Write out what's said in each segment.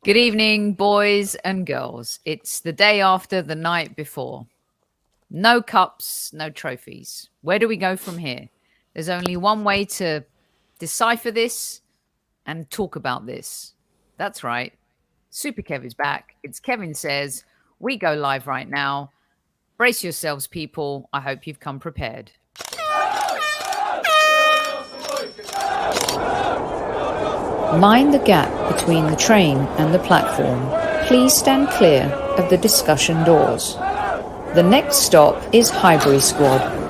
Good evening, boys and girls. It's the day after the night before. No cups, no trophies. Where do we go from here? There's only one way to decipher this and talk about this. That's right. Super Kev is back. It's Kevin Says. We go live right now. Brace yourselves, people. I hope you've come prepared. Mind the gap between the train and the platform. Please stand clear of the discussion doors. The next stop is HIGHBURY SQUAD.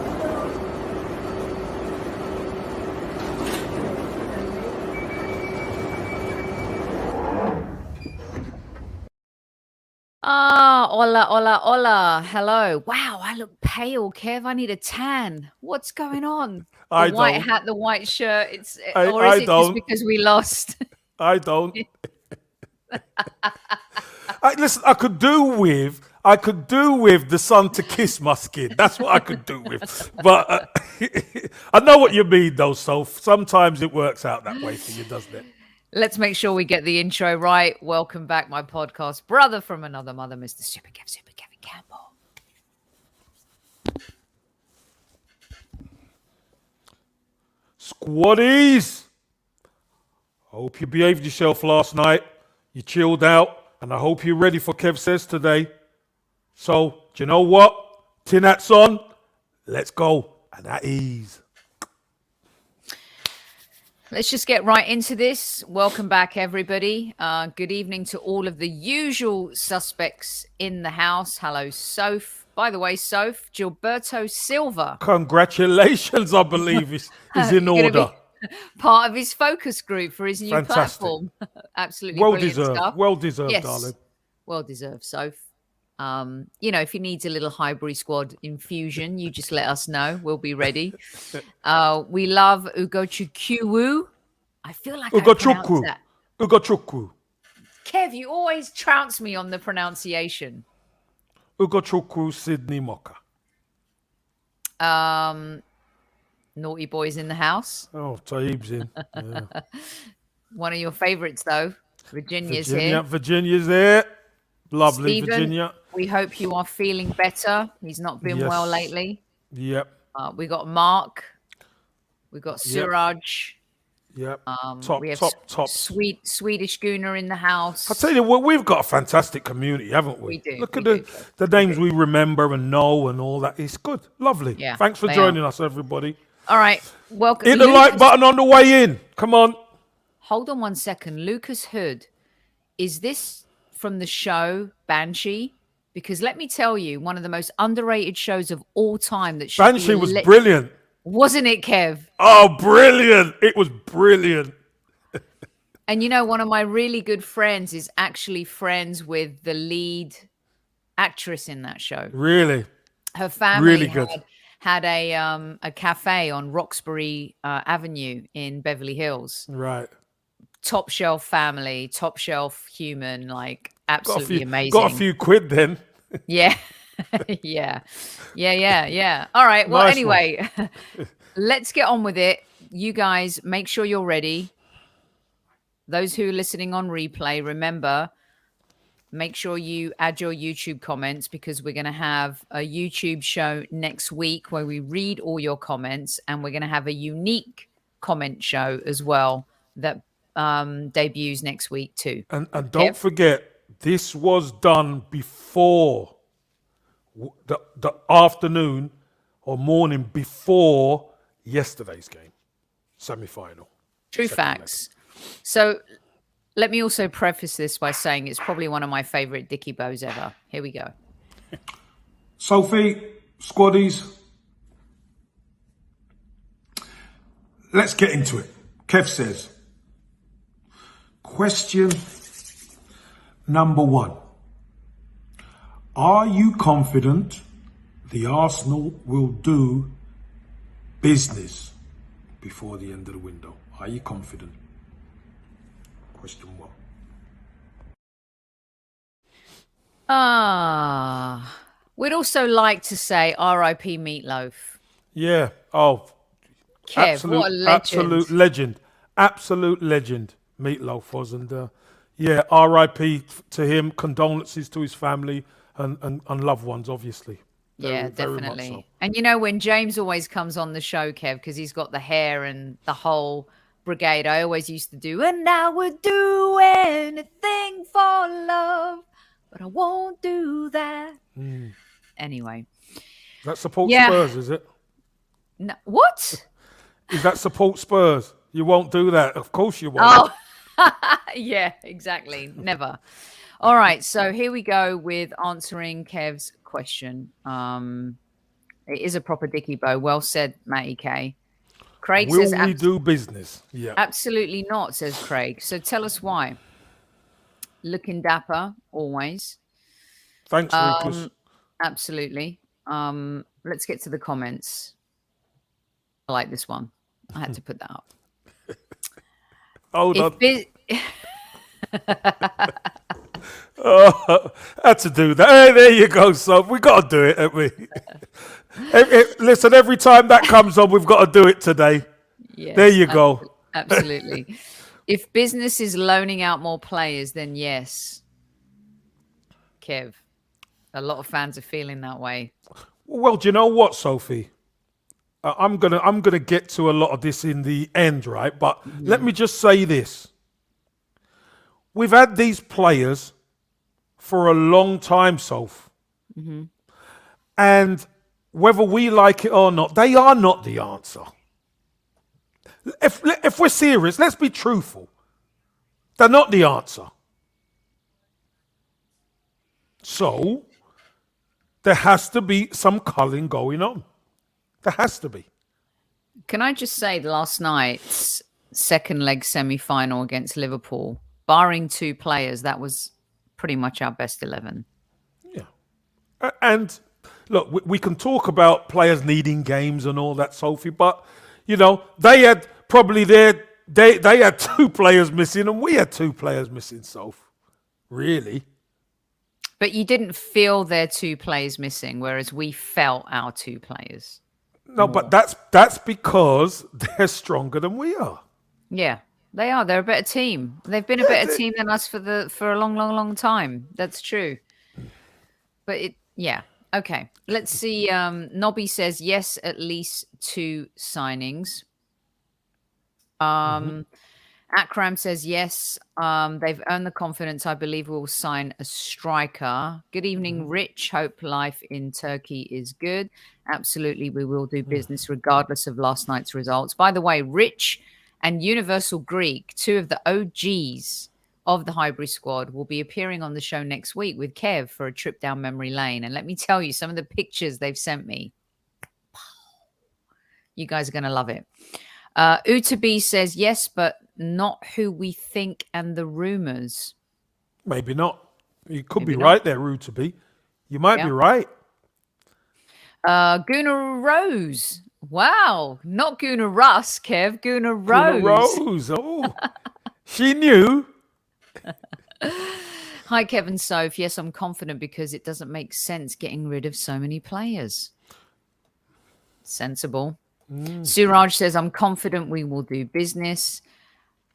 Hola. Hello. Wow, I look pale, Kev. I need a tan. What's going on? The white hat, the white shirt. Is it just because we lost? I don't. Listen, I could do with the sun to kiss my skin. That's what I could do with. But I know what you mean, though. So sometimes it works out that way for you, doesn't it? Let's make sure we get the intro right. Welcome back, my podcast brother from another mother, Mr. Super Kevin Campbell. Squaddies! I hope you behaved yourself last night. You chilled out, and I hope you're ready for Kev Says today. So, do you know what? Tin hats on. Let's go. And at ease. Let's just get right into this. Welcome back, everybody. Good evening to all of the usual suspects in the house. Hello, Soph. By the way, Soph, Gilberto Silva. Congratulations, I believe, is in order. Part of his focus group for his new platform. Absolutely well-deserved. Stuff. Well-deserved, yes. darling. Well-deserved, Soph. If he needs a little HIGHBURY SQUAD infusion, you just let us know. We'll be ready. We love Ugochukwu. I feel like Ugochukwu. Ugochukwu. Kev, you always trounce me on the pronunciation. Ugochukwu Sydney Mocha. Naughty boys in the house. Oh, Taib's in. Yeah. One of your favorites, though. Virginia's here. Virginia's there. Lovely, Stephen, Virginia. We hope you are feeling better. He's not been well lately. Yep. We got Mark. We got Suraj. Yep. We have top. Swedish Gooner in the house. I tell you what, we've got a fantastic community, haven't we? We do. Look at the names we remember and know and all that. It's good. Lovely. Yeah, thanks for joining us, everybody. All right. Welcome. Hit the like button on the way in. Come on. Hold on one second. Lucas Hood. Is this from the show Banshee? Because let me tell you, one of the most underrated shows of all time. That Banshee was brilliant. Wasn't it, Kev? Oh, brilliant. It was brilliant. And you know, one of my really good friends is actually friends with the lead actress in that show. Really? Her family really good. had a cafe on Roxbury Avenue in Beverly Hills. Right. Top shelf family, top shelf human, like absolutely amazing. Got a few quid then. Yeah. Yeah. All right. Well, anyway, let's get on with it. You guys, make sure you're ready. Those who are listening on replay, remember, make sure you add your YouTube comments because we're going to have a YouTube show next week where we read all your comments, and we're going to have a unique comment show as well that debuts next week too. And don't forget, this was done before the afternoon or morning before yesterday's game, semi-final. True facts. So let me also preface this by saying it's probably one of my favorite Dickie bows ever. Here we go. Sophie, squaddies, let's get into it. Kev says, question number 1. Are you confident the Arsenal will do business before the end of the window? Are you confident? Question 1. We'd also like to say R.I.P. Meatloaf. Yeah. Oh, Kev, what a legend. absolute legend. Absolute legend. Meatloaf was, and Yeah, R.I.P. to him. Condolences to his family and loved ones, obviously. Yeah, Very much definitely. so. And you know, when James always comes on the show, Kev, because he's got the hair and the whole brigade, I always used to do, and I would do anything for love, but I won't do that. Anyway. That support Yeah. Spurs, is it? No, what? Is that support Spurs? You won't do that. Of course you won't. Oh, yeah, exactly. Never. All right. So here we go with answering Kev's question. It is a proper dicky bow. Well said, Matty K. Craig Will says, we do business? Yeah. absolutely not, says Craig. So tell us why. Looking dapper, always. Thanks, Lucas. Absolutely. Let's get to the comments. I like this one. I had to put that up. Hold on. If Had to do that. Hey, there you go, son. We got to do it, haven't we? Listen, every time that comes on, we've got to do it today. Yes, there you go. Absolutely. If business is loaning out more players, then yes. Kev, a lot of fans are feeling that way. Well, do you know what, Sophie? I'm gonna get to a lot of this in the end, right? But let me just say this. We've had these players for a long time, Soph. And whether we like it or not, they are not the answer. If we're serious, let's be truthful. They're not the answer. So there has to be some culling going on. There has to be. Can I just say last night's second leg semi-final against Liverpool, barring two players, that was pretty much our best 11. Yeah. And look, we can talk about players needing games and all that, Sophie, but, you know, they had probably they had two players missing and we had two players missing, Soph. Really. But you didn't feel their two players missing, whereas we felt our two players. No, but that's because they're stronger than we are. Yeah, they are. They're a better team. They've been a better team than us for a long time. That's true. But yeah. Okay. Let's see. Nobby says yes, at least 2 signings. Akram says yes. They've earned the confidence. I believe we'll sign a striker. Good evening, Rich. Hope life in Turkey is good. Absolutely, we will do business regardless of last night's results. By the way, Rich and Universal Greek, 2 of the OGs of the Highbury squad, will be appearing on the show next week with Kev for a trip down memory lane. And let me tell you, some of the pictures they've sent me, you guys are going to love it. Utabi says yes, but not who we think and the rumors. Maybe not. You could be right there, Utabi. You might be right. Gooner Rose. Wow. Not Gooner Russ, Kev. Gooner Rose. Gooner Rose. Oh, she knew. Hi, Kevin Soph. Yes, I'm confident because it doesn't make sense getting rid of so many players. Sensible. Suraj says, I'm confident we will do business.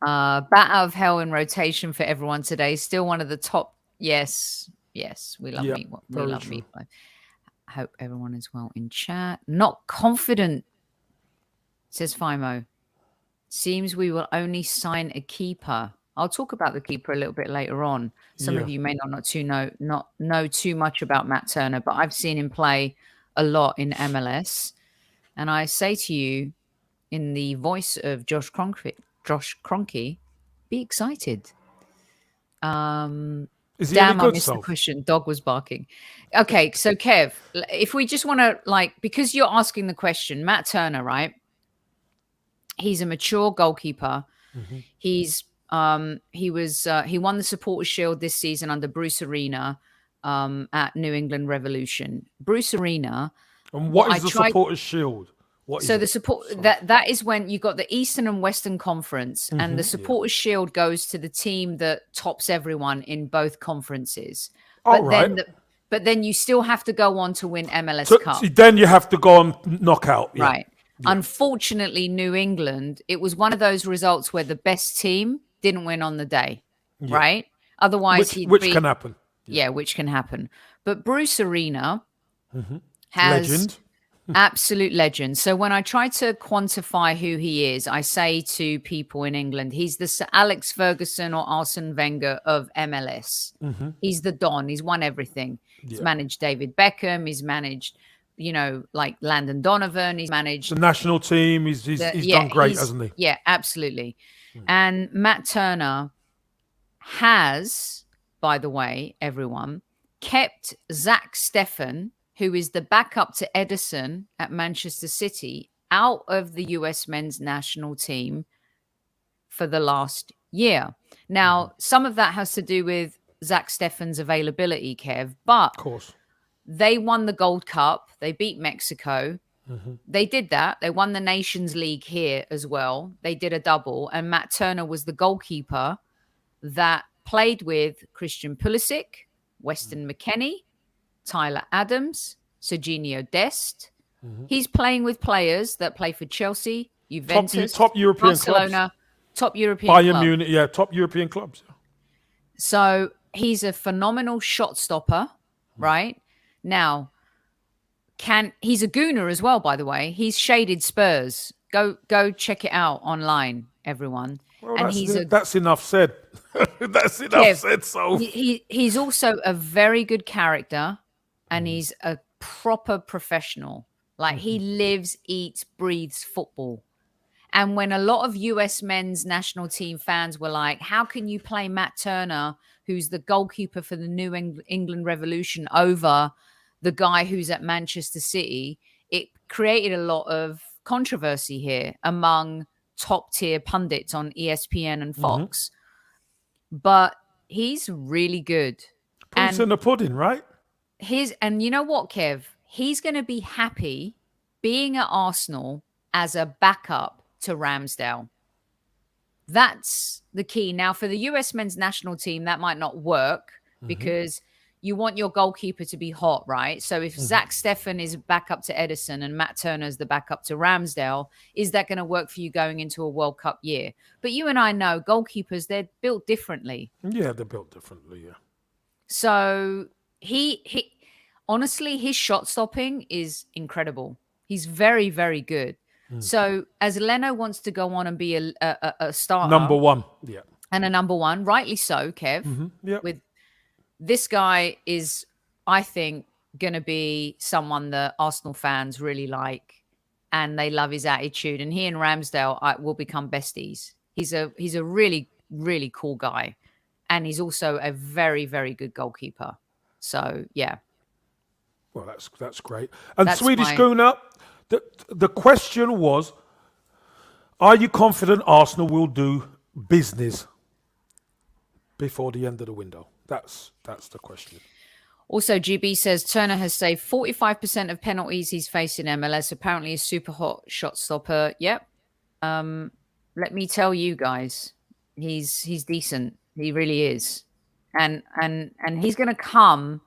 Bat out of hell in rotation for everyone today. Still one of the top. Yes. We love me. We love me. I hope everyone is well in chat. Not confident, says Fimo. Seems we will only sign a keeper. I'll talk about the keeper a little bit later on. Some of you may not know too much about Matt Turner, but I've seen him play a lot in MLS. And I say to you, in the voice of Josh Kroenke, be excited. Is he Damn, any good, I missed the question. Dog was barking. Okay, so Kev, if we just want to, because you're asking the question, Matt Turner, right? He's a mature goalkeeper. He won the Supporters' Shield this season under Bruce Arena at New England Revolution. Bruce Arena. And what is the Supporters' Shield? That is when you got the Eastern and Western Conference, and the Supporters' Shield goes to the team that tops everyone in both conferences. But then you still have to go on to win MLS Cup. Then you have to go on knockout. Yeah. Right. Yeah. Unfortunately, New England, it was one of those results where the best team didn't win on the day, right? Otherwise, which can happen. Yeah, which can happen. But Bruce Arena has Legend. absolute legend. So when I try to quantify who he is, I say to people in England, he's the Sir Alex Ferguson or Arsene Wenger of MLS. He's the Don. He's won everything. He's managed David Beckham. He's managed, like Landon Donovan. He's managed The national team. He's done great, hasn't he? Yeah, absolutely. And Matt Turner has, by the way, everyone, kept Zach Steffen, who is the backup to Edison at Manchester City, out of the US men's national team for the last year. Now, some of that has to do with Zach Steffen's availability, Kev, but Of course. they won the Gold Cup. They beat Mexico. They did that. They won the Nations League here as well. They did a double. And Matt Turner was the goalkeeper that played with Christian Pulisic, Weston McKennie, Tyler Adams, Serginho Dest. He's playing with players that play for Chelsea, Juventus, top European Barcelona, top European Bayern club. Munich, top European clubs. So he's a phenomenal shot stopper, right? Now, he's a Gooner as well, by the way. He's shaded Spurs. Go check it out online, everyone. Well, And that's enough said. That's enough said. So he's also a very good character, and he's a proper professional. Like he lives, eats, breathes football. And when a lot of US men's national team fans were like, how can you play Matt Turner, who's the goalkeeper for the New England Revolution, over the guy who's at Manchester City? It created a lot of controversy here among top tier pundits on ESPN and Fox. But he's really good. proof's in the pudding, right? And you know what, Kev? He's going to be happy being at Arsenal as a backup to Ramsdale. That's the key. Now, for the US men's national team, that might not work because you want your goalkeeper to be hot, right? So if Zach Steffen is backup to Edison and Matt Turner is the backup to Ramsdale, is that going to work for you going into a World Cup year? But you and I know goalkeepers, they're built differently. Yeah, they're built differently, yeah. So he honestly, his shot stopping is incredible. He's very, very good. So as Leno wants to go on and be a starter. Number one, yeah. And a number one, rightly so, Kev. Yeah. With this guy is, I think, going to be someone that Arsenal fans really like, and they love his attitude. And he and Ramsdale will become besties. He's a really, really cool guy, and he's also a very, very good goalkeeper. So yeah. Well, that's great. And Swedish Gooner, the question was, are you confident Arsenal will do business before the end of the window? That's the question. Also, GB says Turner has saved 45% of penalties he's faced in MLS. Apparently a super hot shot stopper. Yep. Let me tell you guys, he's decent. He really is. And he's going to come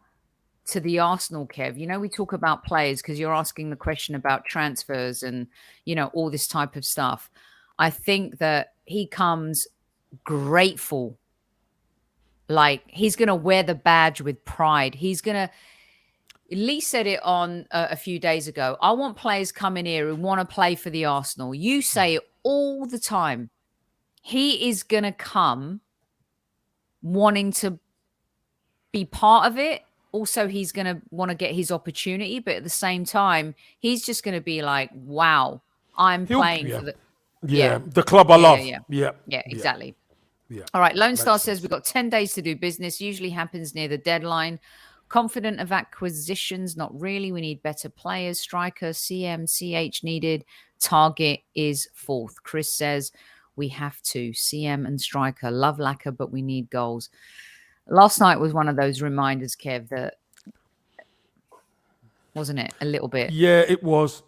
to the Arsenal, Kev. You know, we talk about players because you're asking the question about transfers and, you know, all this type of stuff. I think that he comes grateful. Like, he's going to wear the badge with pride. He's going to... Lee said it on a few days ago. I want players coming here who want to play for the Arsenal. You say it all the time. He is going to come wanting to be part of it. Also, he's going to want to get his opportunity. But at the same time, he's just going to be like, wow, I'm playing for the... Yeah, the club I love. Yeah, exactly. Yeah. All right. Lone Star says we've got 10 days to do business. Usually happens near the deadline. Confident of acquisitions? Not really. We need better players. Striker, CM, CH needed. Target is fourth. Chris says we have to. CM and striker. Love lacquer, but we need goals. Last night was one of those reminders, Kev, that wasn't it? A little bit. Yeah, it was.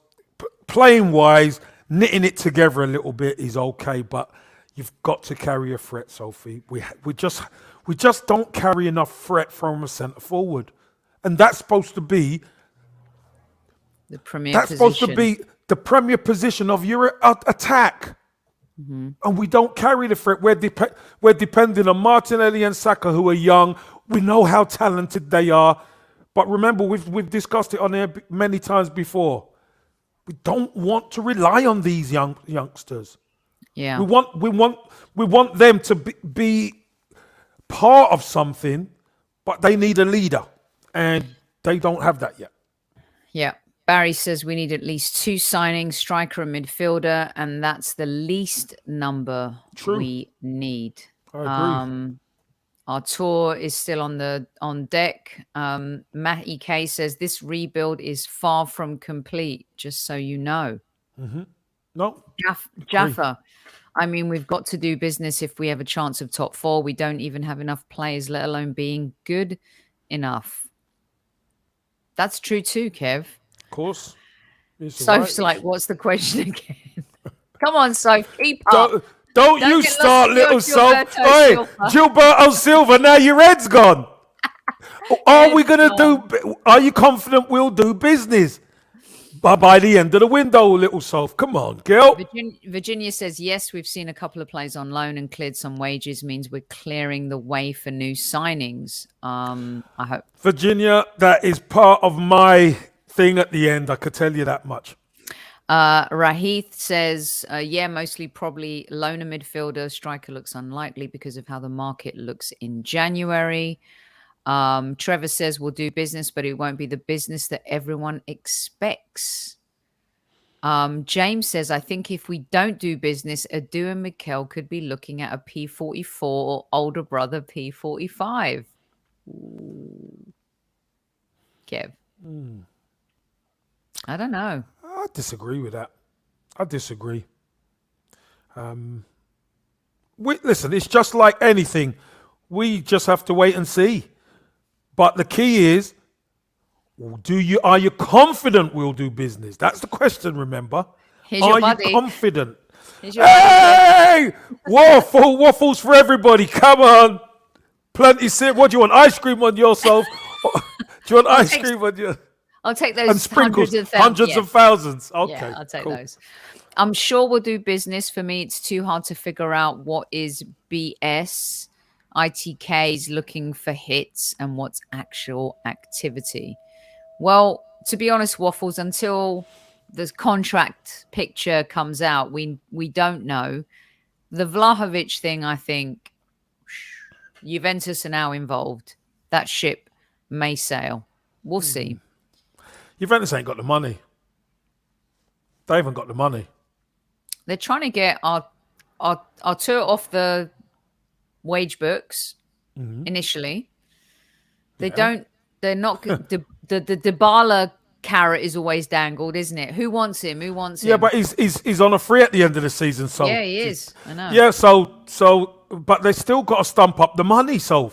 Playing wise, knitting it together a little bit is okay, but you've got to carry a threat, Sophie. We just don't carry enough threat from a centre forward, and that's supposed to be the premier. That's position. Supposed to be the premier position of your attack. And we don't carry the threat. We're depending on Martinelli and Saka, who are young. We know how talented they are. But remember, we've discussed it on air many times before. We don't want to rely on these youngsters. Yeah. We want them to be part of something, but they need a leader, and they don't have that yet. Yeah. Barry says we need at least 2 signings, striker and midfielder, and that's the least number we need. I agree. Our tour is still on deck. Matty K says this rebuild is far from complete, just so you know. No. Jaffa, I mean, we've got to do business if we have a chance of top 4. We don't even have enough players, let alone being good enough. That's true too, Kev. Of course. Soph's like, what's the question again? Come on, Soph, keep up. Don't you start, little Soph. Hey, Gilberto Silva, now your head's gone. Are you confident we'll do business by the end of the window, little Soph? Come on, girl. Virginia says, yes, we've seen a couple of players on loan and cleared some wages, means we're clearing the way for new signings. I hope. Virginia, that is part of my thing at the end. I could tell you that much. Rahith says, yeah, mostly probably loaner midfielder. Striker looks unlikely because of how the market looks in January. Trevor says we'll do business, but it won't be the business that everyone expects. James says, I think if we don't do business, Adu and Mikel could be looking at a P44 or older brother P45. Ooh. Kev. I don't know. I disagree with that. I disagree. Listen, it's just like anything. We just have to wait and see. But the key is, are you confident we'll do business? That's the question, remember. Are you confident? Hey! Waffles for everybody. Come on. Plenty sip. What do you want? Ice cream on yourself? Do you want ice cream on your... I'll take those and sprinkles, hundreds of thousands. Okay, yeah, I'll take those. I'm sure we'll do business. For me, it's too hard to figure out what is BS, ITKs looking for hits, and what's actual activity. Well, to be honest, Waffles, until the contract picture comes out, we don't know. The Vlahovic thing, I think, Juventus are now involved. That ship may sail. We'll see. Juventus ain't got the money. They haven't got the money. They're trying to get our tour off the wage books initially. They're not good. The Dybala carrot is always dangled, isn't it? Who wants him? Yeah, but he's on a free at the end of the season. So yeah, he is. I know. Yeah, so but they still got to stump up the money. So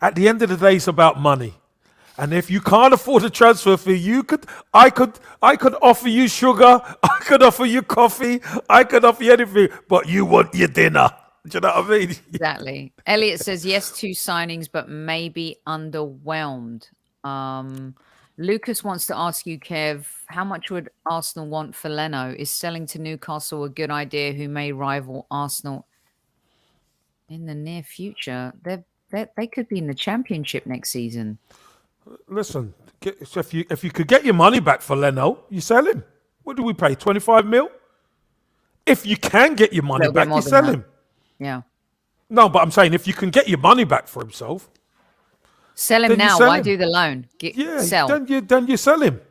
at the end of the day, it's about money. And if you can't afford a transfer fee, I could offer you sugar, I could offer you coffee, I could offer you anything, but you want your dinner. Do you know what I mean? Exactly. Elliot says yes, 2 signings, but maybe underwhelmed. Lucas wants to ask you, Kev, how much would Arsenal want for Leno? Is selling to Newcastle a good idea, who may rival Arsenal in the near future? They could be in the Championship next season. Listen, if you could get your money back for Leno, you sell him. What do we pay? 25 mil? If you can get your money back, you sell him. Yeah. No, but I'm saying if you can get your money back for himself, sell him now. Why do the loan? Sell. Then you sell him.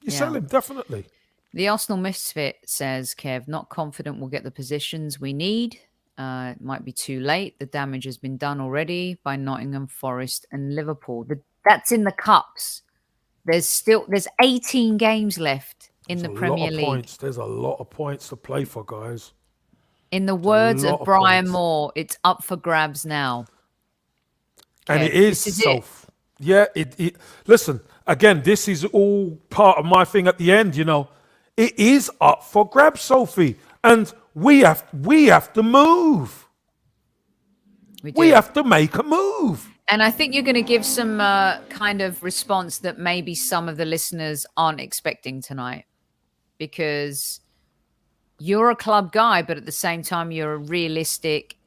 You sell him, definitely. The Arsenal Misfit says, Kev, not confident we'll get the positions we need. It might be too late. The damage has been done already by Nottingham Forest and Liverpool. That's in the cups. There's 18 games left in the Premier League. There's a lot of points to play for, guys. In the words of Brian Moore, it's up for grabs now. And it is self. Yeah, listen, again, this is all part of my thing at the end, you know. It is up for grabs, Sophie. And we have to move. We have to make a move. And I think you're going to give some kind of response that maybe some of the listeners aren't expecting tonight. Because you're a club guy, but at the same time, you're a realistic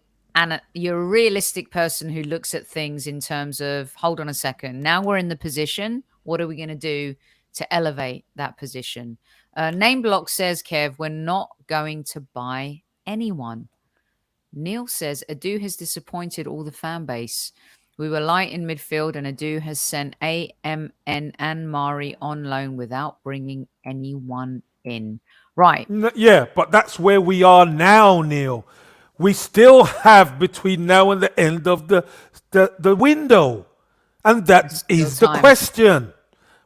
person who looks at things in terms of, hold on a second, now we're in the position. What are we going to do to elevate that position? Name Block says, Kev, we're not going to buy anyone. Neil says, Adu has disappointed all the fan base. We were light in midfield, and Adu has sent AMN and Mari on loan without bringing anyone in. Right. Yeah, but that's where we are now, Neil. We still have between now and the end of the window. And that is the question.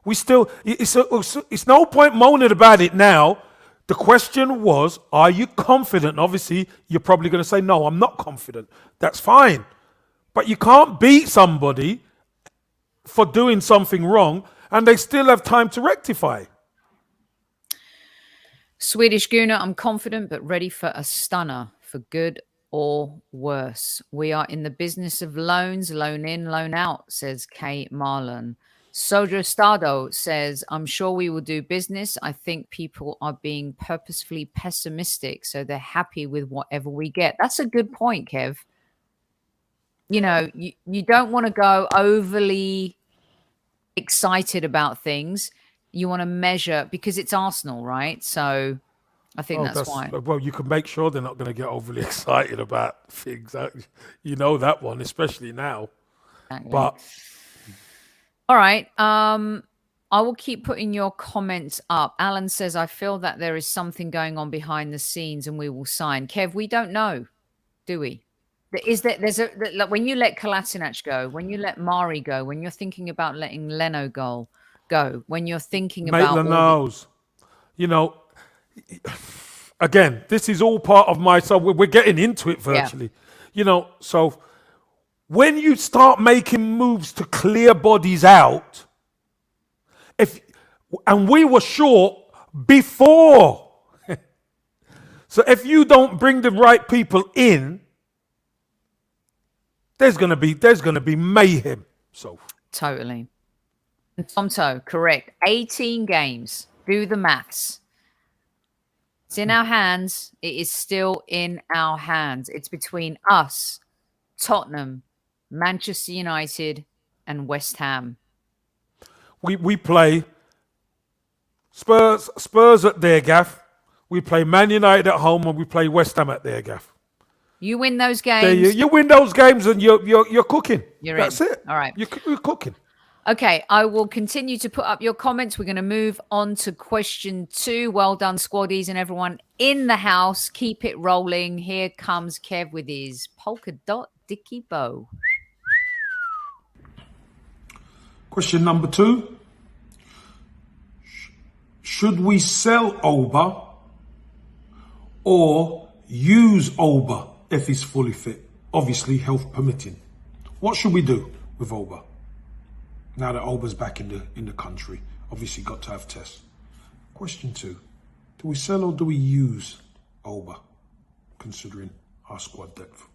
We still, it's no point moaning about it now. The question was, are you confident? Obviously, you're probably going to say, no, I'm not confident. That's fine. But you can't beat somebody for doing something wrong and they still have time to rectify. Swedish Gooner, I'm confident but ready for a stunner, for good or worse. We are in the business of loans, loan in, loan out, says K. Marlon. Soldier Estado says, I'm sure we will do business. I think people are being purposefully pessimistic, so they're happy with whatever we get. That's a good point, Kev. You know, you don't want to go overly excited about things. You want to measure, because it's Arsenal, right? So I think that's why. Well, you can make sure they're not going to get overly excited about things. You know that one, especially now. Exactly. But all right. I will keep putting your comments up. Alan says, I feel that there is something going on behind the scenes and we will sign. Kev, we don't know, do we? Like when you let Kolasinac go, when you let Mari go, when you're thinking about letting Leno go, when you're thinking about Maitland knows, you know, again, this is all part of so we're getting into it virtually, you know, so when you start making moves to clear bodies out, and we were short before, so if you don't bring the right people in, there's gonna be mayhem. So totally. Tomto, correct. 18 games. Do the maths. It's in our hands. It is still in our hands. It's between us, Tottenham, Manchester United, and West Ham. We play Spurs at their gaff. We play Man United at home, and we play West Ham at their gaff. You win those games. You win those games, and you're cooking. That's it. All right. You're cooking. Okay, I will continue to put up your comments. We're going to move on to question 2. Well done, squaddies and everyone in the house. Keep it rolling. Here comes Kev with his polka dot dicky bow. Question number 2. Should we sell Oba or use Oba if he's fully fit? Obviously, health permitting. What should we do with Oba? Now that Oba's back in the country, obviously got to have tests. Question 2, do we sell or do we use Oba, considering our squad depth?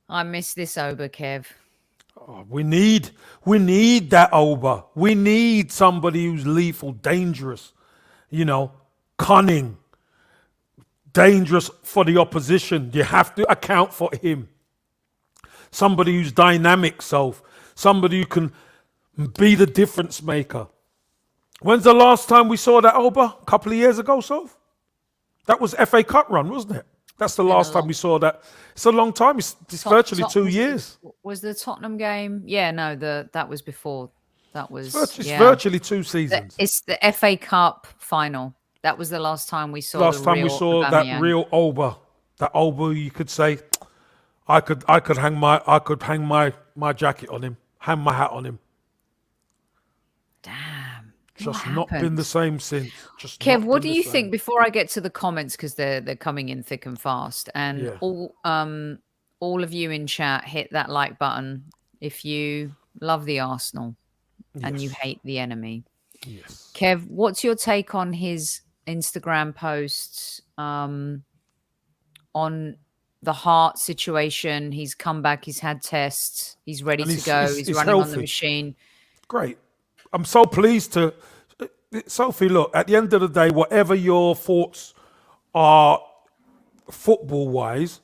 I miss this Oba, Kev. Oh, we need that Oba. We need somebody who's lethal, dangerous, you know, cunning, dangerous for the opposition. You have to account for him. Somebody who's dynamic, somebody who can be the difference maker. When's the last time we saw that Oba? A couple of years ago, That was FA Cup run, wasn't it? That's the last time we saw that. It's a long time. It's virtually 2 years. Was the Tottenham game? Yeah, no, that was before. That was it's virtually 2 seasons. It's the FA Cup final. That was the last time we saw. That real Oba. That Oba, you could say, I could hang my jacket on him, hang my hat on him. Damn. Just not been the same since. Kev, what do you think, before I get to the comments, because they're coming in thick and fast, and all of you in chat, hit that like button if you love the Arsenal and you hate the enemy. Yes. Kev, what's your take on his Instagram posts on the heart situation? He's come back, he's had tests, he's ready to go, he's running healthy on the machine. Great. I'm so pleased Sophie, look, at the end of the day, whatever your thoughts are football-wise,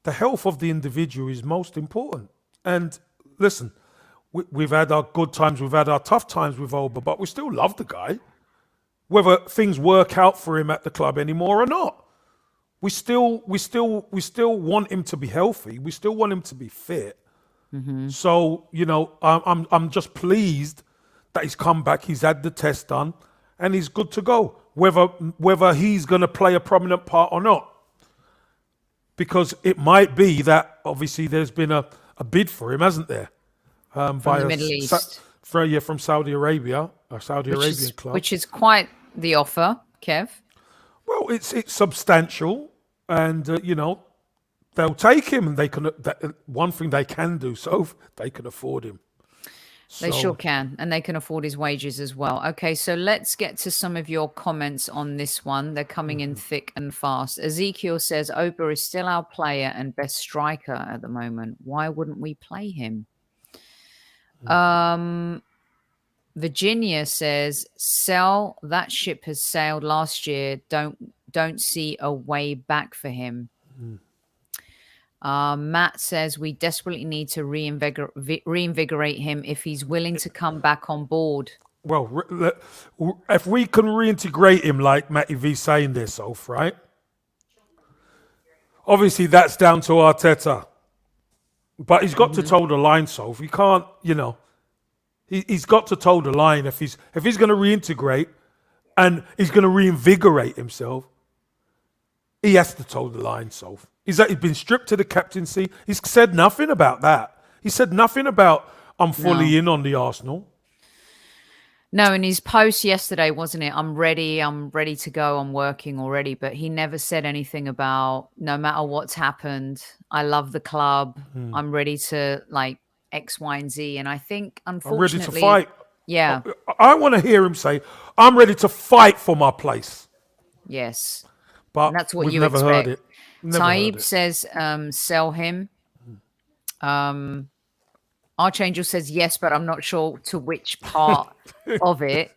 the health of the individual is most important. And listen, we've had our good times, we've had our tough times with Oba, but we still love the guy. Whether things work out for him at the club anymore or not, we still want him to be healthy. We still want him to be fit. So I'm just pleased that he's come back. He's had the test done, and he's good to go. Whether he's going to play a prominent part or not, because it might be that obviously there's been a bid for him, hasn't there? From the Middle East. From Saudi Arabia, a Saudi Arabian club. Which is quite the offer, Kev. Well, it's substantial, and they'll take him, and they can. One thing they can do, so they can afford him. They sure can, and they can afford his wages as well. Okay, so let's get to some of your comments on this one. They're coming in thick and fast. Ezekiel says, Oba is still our player and best striker at the moment. Why wouldn't we play him? Virginia says, sell. That ship has sailed last year. Don't see a way back for him. Matt says we desperately need to reinvigorate him if he's willing to come back on board. Well, if we can reintegrate him, like Matty V saying this, Soph, right? Obviously, that's down to Arteta. But he's got to toe the line, Soph. He can't, he's got to toe the line if he's going to reintegrate and he's going to reinvigorate himself. He has to toe the line, Soph. He's been stripped to the captaincy. He's said nothing about that. He said nothing about I'm fully in on the Arsenal. No, in his post yesterday, wasn't it? I'm ready to go. I'm working already. But he never said anything about no matter what's happened, I love the club. I'm ready to X, Y, and Z. And I think, unfortunately, I'm ready to fight. Yeah. I want to hear him say, I'm ready to fight for my place. Yes. But and that's what we've you never expect. heard it. Taib says, sell him. Archangel says yes, but I'm not sure to which part of it.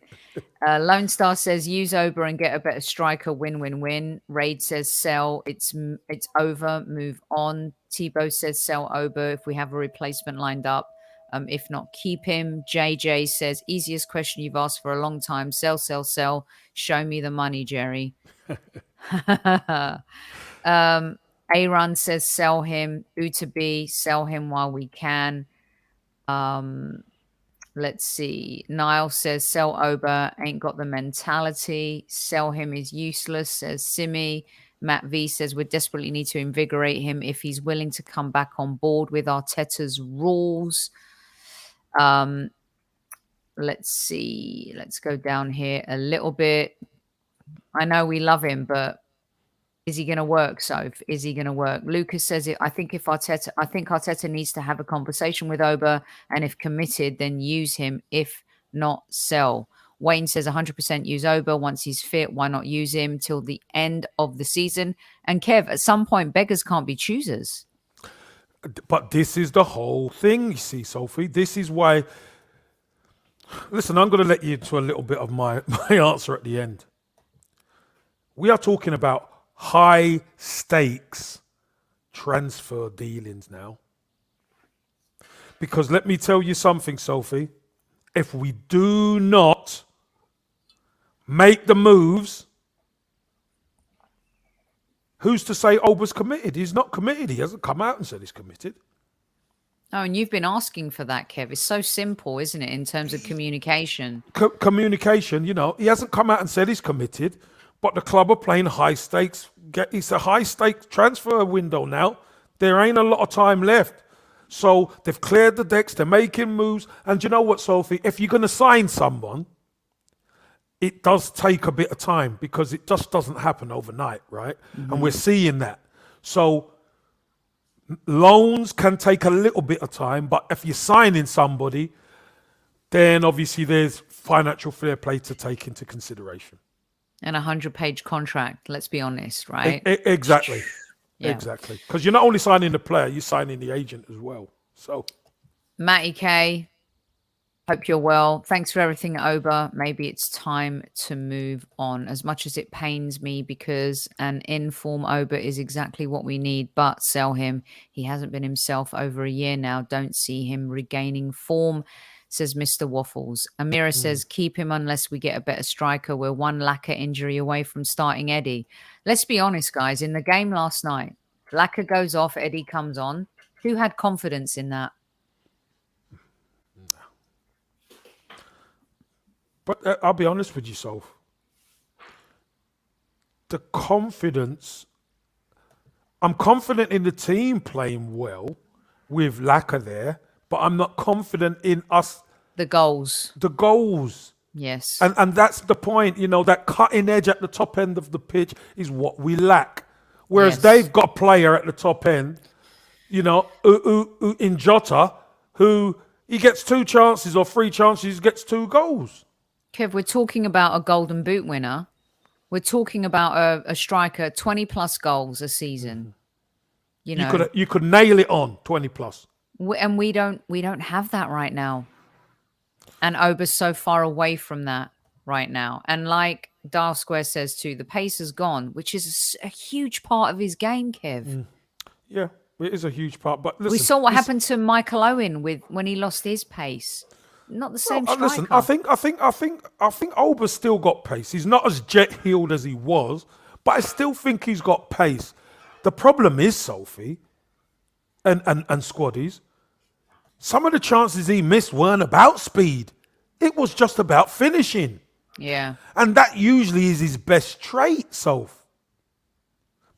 Lone Star says use Oba and get a better striker. Win. Raid says sell. It's over. Move on. Tebow says sell Oba if we have a replacement lined up. If not, keep him. JJ says easiest question you've asked for a long time. Sell. Show me the money, Jerry. Aaron says sell him. Utabi, sell him while we can. Let's see. Niall says sell Oba, ain't got the mentality. Sell him is useless, says Simi. Matt V says we desperately need to invigorate him if he's willing to come back on board with Arteta's rules. Let's see. Let's go down here a little bit. I know we love him, but is he going to work, Soph? Is he going to work? Lucas says it. I think Arteta needs to have a conversation with Oba, and if committed, then use him. If not, sell. Wayne says 100% use Oba once he's fit. Why not use him till the end of the season? And Kev, at some point, beggars can't be choosers. But this is the whole thing, you see, Sophie. This is why. Listen, I'm going to let you into a little bit of my answer at the end. We are talking about high stakes transfer dealings now. Because let me tell you something, Sophie. If we do not make the moves, who's to say Oba's committed? He's not committed. He hasn't come out and said he's committed. Oh, and you've been asking for that, Kev. It's so simple, isn't it, in terms of communication? Communication, he hasn't come out and said he's committed. But the club are playing high stakes. It's a high stakes transfer window now. There ain't a lot of time left. So they've cleared the decks. They're making moves. And you know what, Sophie? If you're going to sign someone, it does take a bit of time because it just doesn't happen overnight, right? And we're seeing that. So loans can take a little bit of time. But if you're signing somebody, then obviously there's financial fair play to take into consideration. And a 100-page contract, let's be honest, right? Exactly. Yeah. Exactly. Because you're not only signing the player, you're signing the agent as well. So, Matty K, Hope you're well. Thanks for everything, Oba. Maybe it's time to move on. As much as it pains me because an in-form Oba is exactly what we need, but sell him. He hasn't been himself over a year now. Don't see him regaining form, says Mr. Waffles. Amira says, keep him unless we get a better striker. We're one lacquer injury away from starting Eddie. Let's be honest, guys. In the game last night, lacquer goes off, Eddie comes on. Who had confidence in that? But I'll be honest with you, Soph. The confidence, I'm confident in the team playing well with Laka there, but I'm not confident in us. The goals. The goals. Yes. And that's the point, you know, that cutting edge at the top end of the pitch is what we lack. Whereas they've got a player at the top end, you know, in Jota, who he gets 2 chances or 3 chances, gets 2 goals. Kev, we're talking about a Golden Boot winner. We're talking about a striker, 20-plus goals a season. You know, you could nail it on 20-plus. And we don't have that right now. And Oba's so far away from that right now. And like Dial Square says too, the pace has gone, which is a huge part of his game, Kev. Yeah, it is a huge part. But listen, we saw what happened to Michael Owen when he lost his pace. Not the same striker. Listen, I think Oba's still got pace. He's not as jet-heeled as he was, but I still think he's got pace. The problem is, Sophie, and squaddies, some of the chances he missed weren't about speed. It was just about finishing. Yeah. And that usually is his best trait, Soph.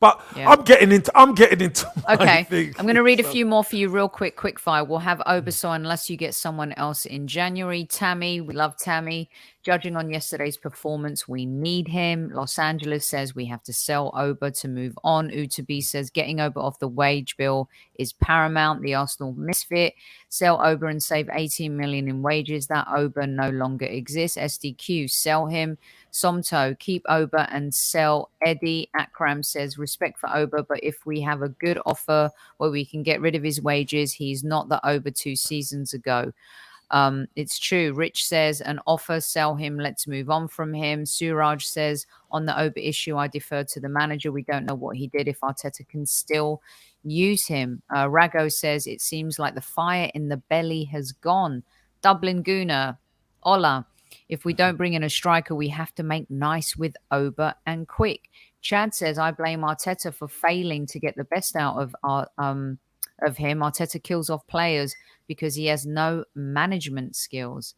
But yeah. I'm getting into okay. thing. I'm going to read a few more for you real quick fire. We'll have Obaso unless you get someone else in January. Tammy, we love Tammy. Judging on yesterday's performance, we need him. Los Angeles says we have to sell Oba to move on. Utabi says getting Oba off the wage bill is paramount. The Arsenal misfit. Sell Oba and save 18 million in wages. That Oba no longer exists. SDQ, sell him. Somto, keep Oba and sell Eddie. Akram says respect for Oba, but if we have a good offer where we can get rid of his wages, he's not the Oba 2 seasons ago. It's true. Rich says an offer, sell him. Let's move on from him. Suraj says on the Oba issue, I defer to the manager. We don't know what he did if Arteta can still use him. Rago says it seems like the fire in the belly has gone. Dublin Gooner, Ola. If we don't bring in a striker, we have to make nice with Oba and quick. Chad says, I blame Arteta for failing to get the best out of him. Arteta kills off players because he has no management skills.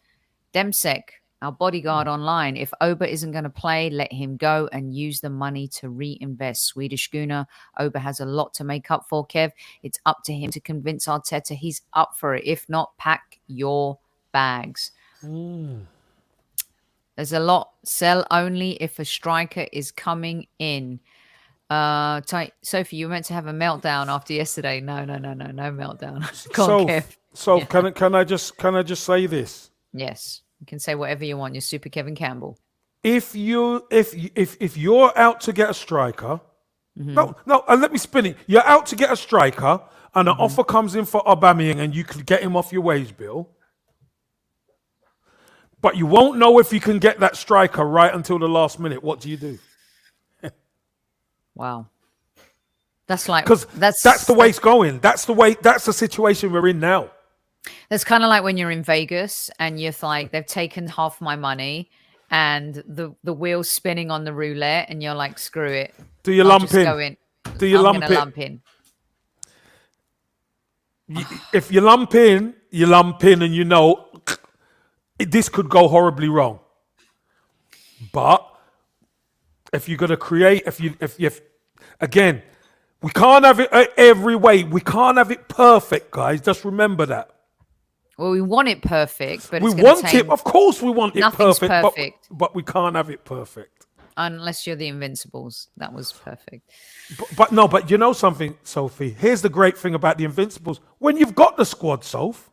Demsek, our bodyguard online. If Oba isn't going to play, let him go and use the money to reinvest. Swedish Gooner, Oba has a lot to make up for, Kev. It's up to him to convince Arteta he's up for it. If not, pack your bags. There's a lot. Sell only if a striker is coming in. Sophie, you were meant to have a meltdown after yesterday. No meltdown. Go on, Kev. So Yeah. can I just say this? Yes, you can say whatever you want. You're super Kevin Campbell. If you're out to get a striker, no, let me spin it. You're out to get a striker, and an offer comes in for Aubameyang, and you could get him off your wage bill. But you won't know if you can get that striker right until the last minute. What do you do? Wow. That's like because that's the way it's going. That's the situation we're in now. That's kind of like when you're in Vegas and you're like, they've taken half my money and the wheel's spinning on the roulette and you're like, screw it. Do you lump in? Do you lump in? If you lump in, and you know this could go horribly wrong. But if you're gonna create, if again, we can't have it every way. We can't have it perfect, guys. Just remember that. Well, we want it perfect, but we want it. Of course, we want it perfect. But we can't have it perfect unless you're the Invincibles. That was perfect. But you know something, Sophie. Here's the great thing about the Invincibles: when you've got the squad, Soph.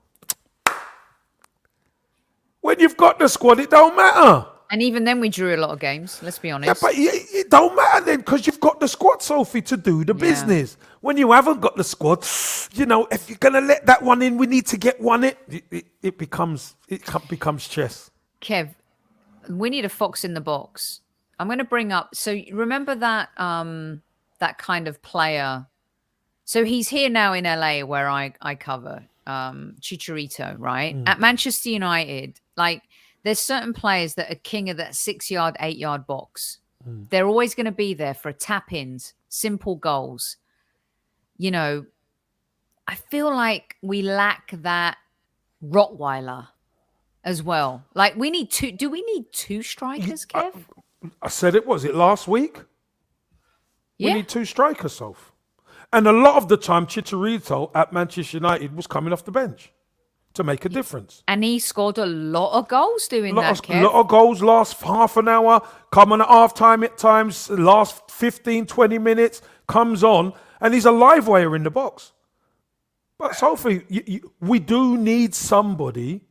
When you've got the squad, it don't matter. And even then, we drew a lot of games. Let's be honest. Yeah, but it don't matter then because you've got the squad, Sophie, to do the business. When you haven't got the squad, you know, if you're gonna let that one in, we need to get one. It becomes chess. Kev, we need a fox in the box. I'm going to bring up. So remember that that kind of player. So he's here now in LA where I cover Chicharito, right? At Manchester United, like. There's certain players that are king of that 6-yard, 8-yard box. They're always going to be there for tap-ins, simple goals. You know, I feel like we lack that Rottweiler as well. Like we need two. Do we need two strikers, Kev? I said it. Was it last week? Yeah. We need two strikers, Soph. And a lot of the time, Chicharito at Manchester United was coming off the bench to make a difference. And he scored a lot of goals doing that, Kev. A lot of goals last half an hour, coming at half time at times, last 15, 20 minutes, comes on, and he's a live wire in the box. But Sophie, we do need somebody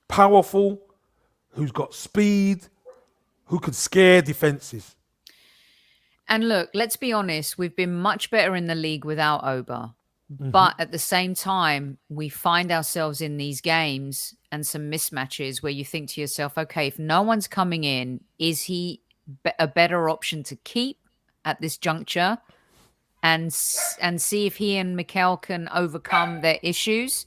powerful, who's got speed, who could scare defenses. And look, let's be honest, we've been much better in the league without Oba. But at the same time, we find ourselves in these games and some mismatches where you think to yourself, okay, if no one's coming in, is he a better option to keep at this juncture and see if he and Mikel can overcome their issues?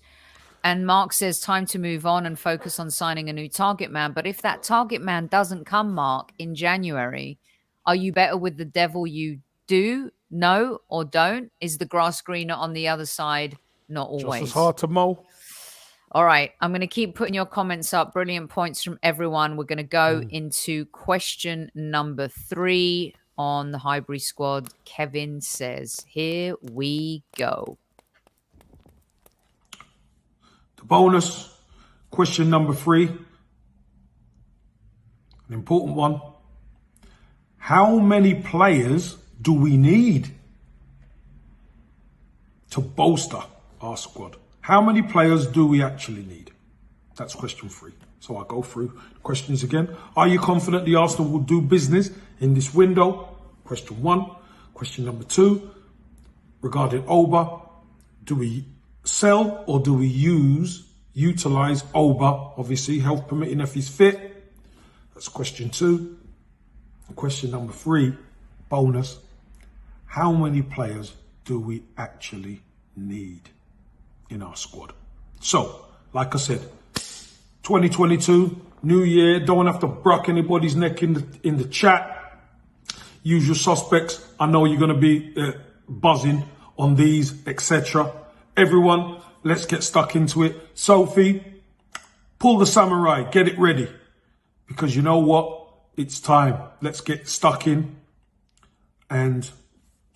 And Mark says time to move on and focus on signing a new target man. But if that target man doesn't come, Mark, in January, are you better with the devil you do? No or don't? Is the grass greener on the other side? Not always. Just as hard to mow. All right. I'm going to keep putting your comments up. Brilliant points from everyone. We're going to go into question number 3 on the Highbury squad. Kevin says, here we go. The bonus, question number 3. An important one. How many players do we need to bolster our squad? How many players do we actually need? That's question 3. So I'll go through the questions again. Are you confident the Arsenal will do business in this window? Question 1. Question number 2. Regarding Oba, do we sell or do we utilize Oba? Obviously, health permitting if he's fit. That's question 2. And question number 3, bonus. How many players do we actually need in our squad? So, like I said, 2022, new year, don't have to brock anybody's neck in the chat. Usual suspects, I know you're going to be buzzing on these, etc. Everyone, let's get stuck into it. Sophie, pull the samurai, get it ready. Because you know what? It's time. Let's get stuck in. And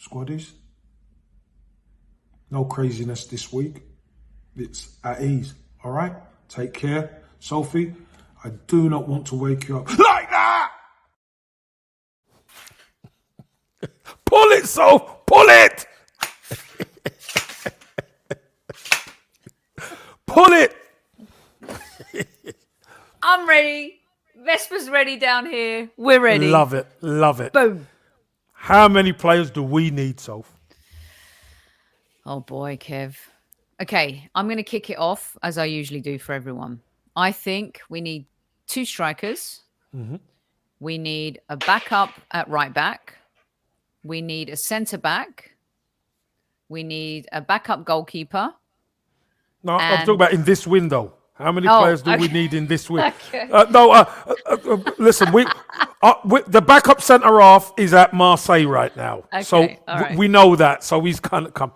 squaddies, no craziness this week. It's at ease. All right? Take care. Sophie, I do not want to wake you up like that. Pull it, Soph! Pull it! Pull it! I'm ready. Vesper's ready down here. We're ready. Love it. Love it. Boom. How many players do we need, Soph? Oh, boy, Kev. Okay, I'm going to kick it off, as I usually do for everyone. I think we need 2 strikers. We need a backup at right back. We need a centre back. We need a backup goalkeeper. No, I'm talking about in this window. How many players do we need in this window? Okay. Listen, the backup centre half is at Marseille right now. Okay, So all right. we know that. So he's kind of come.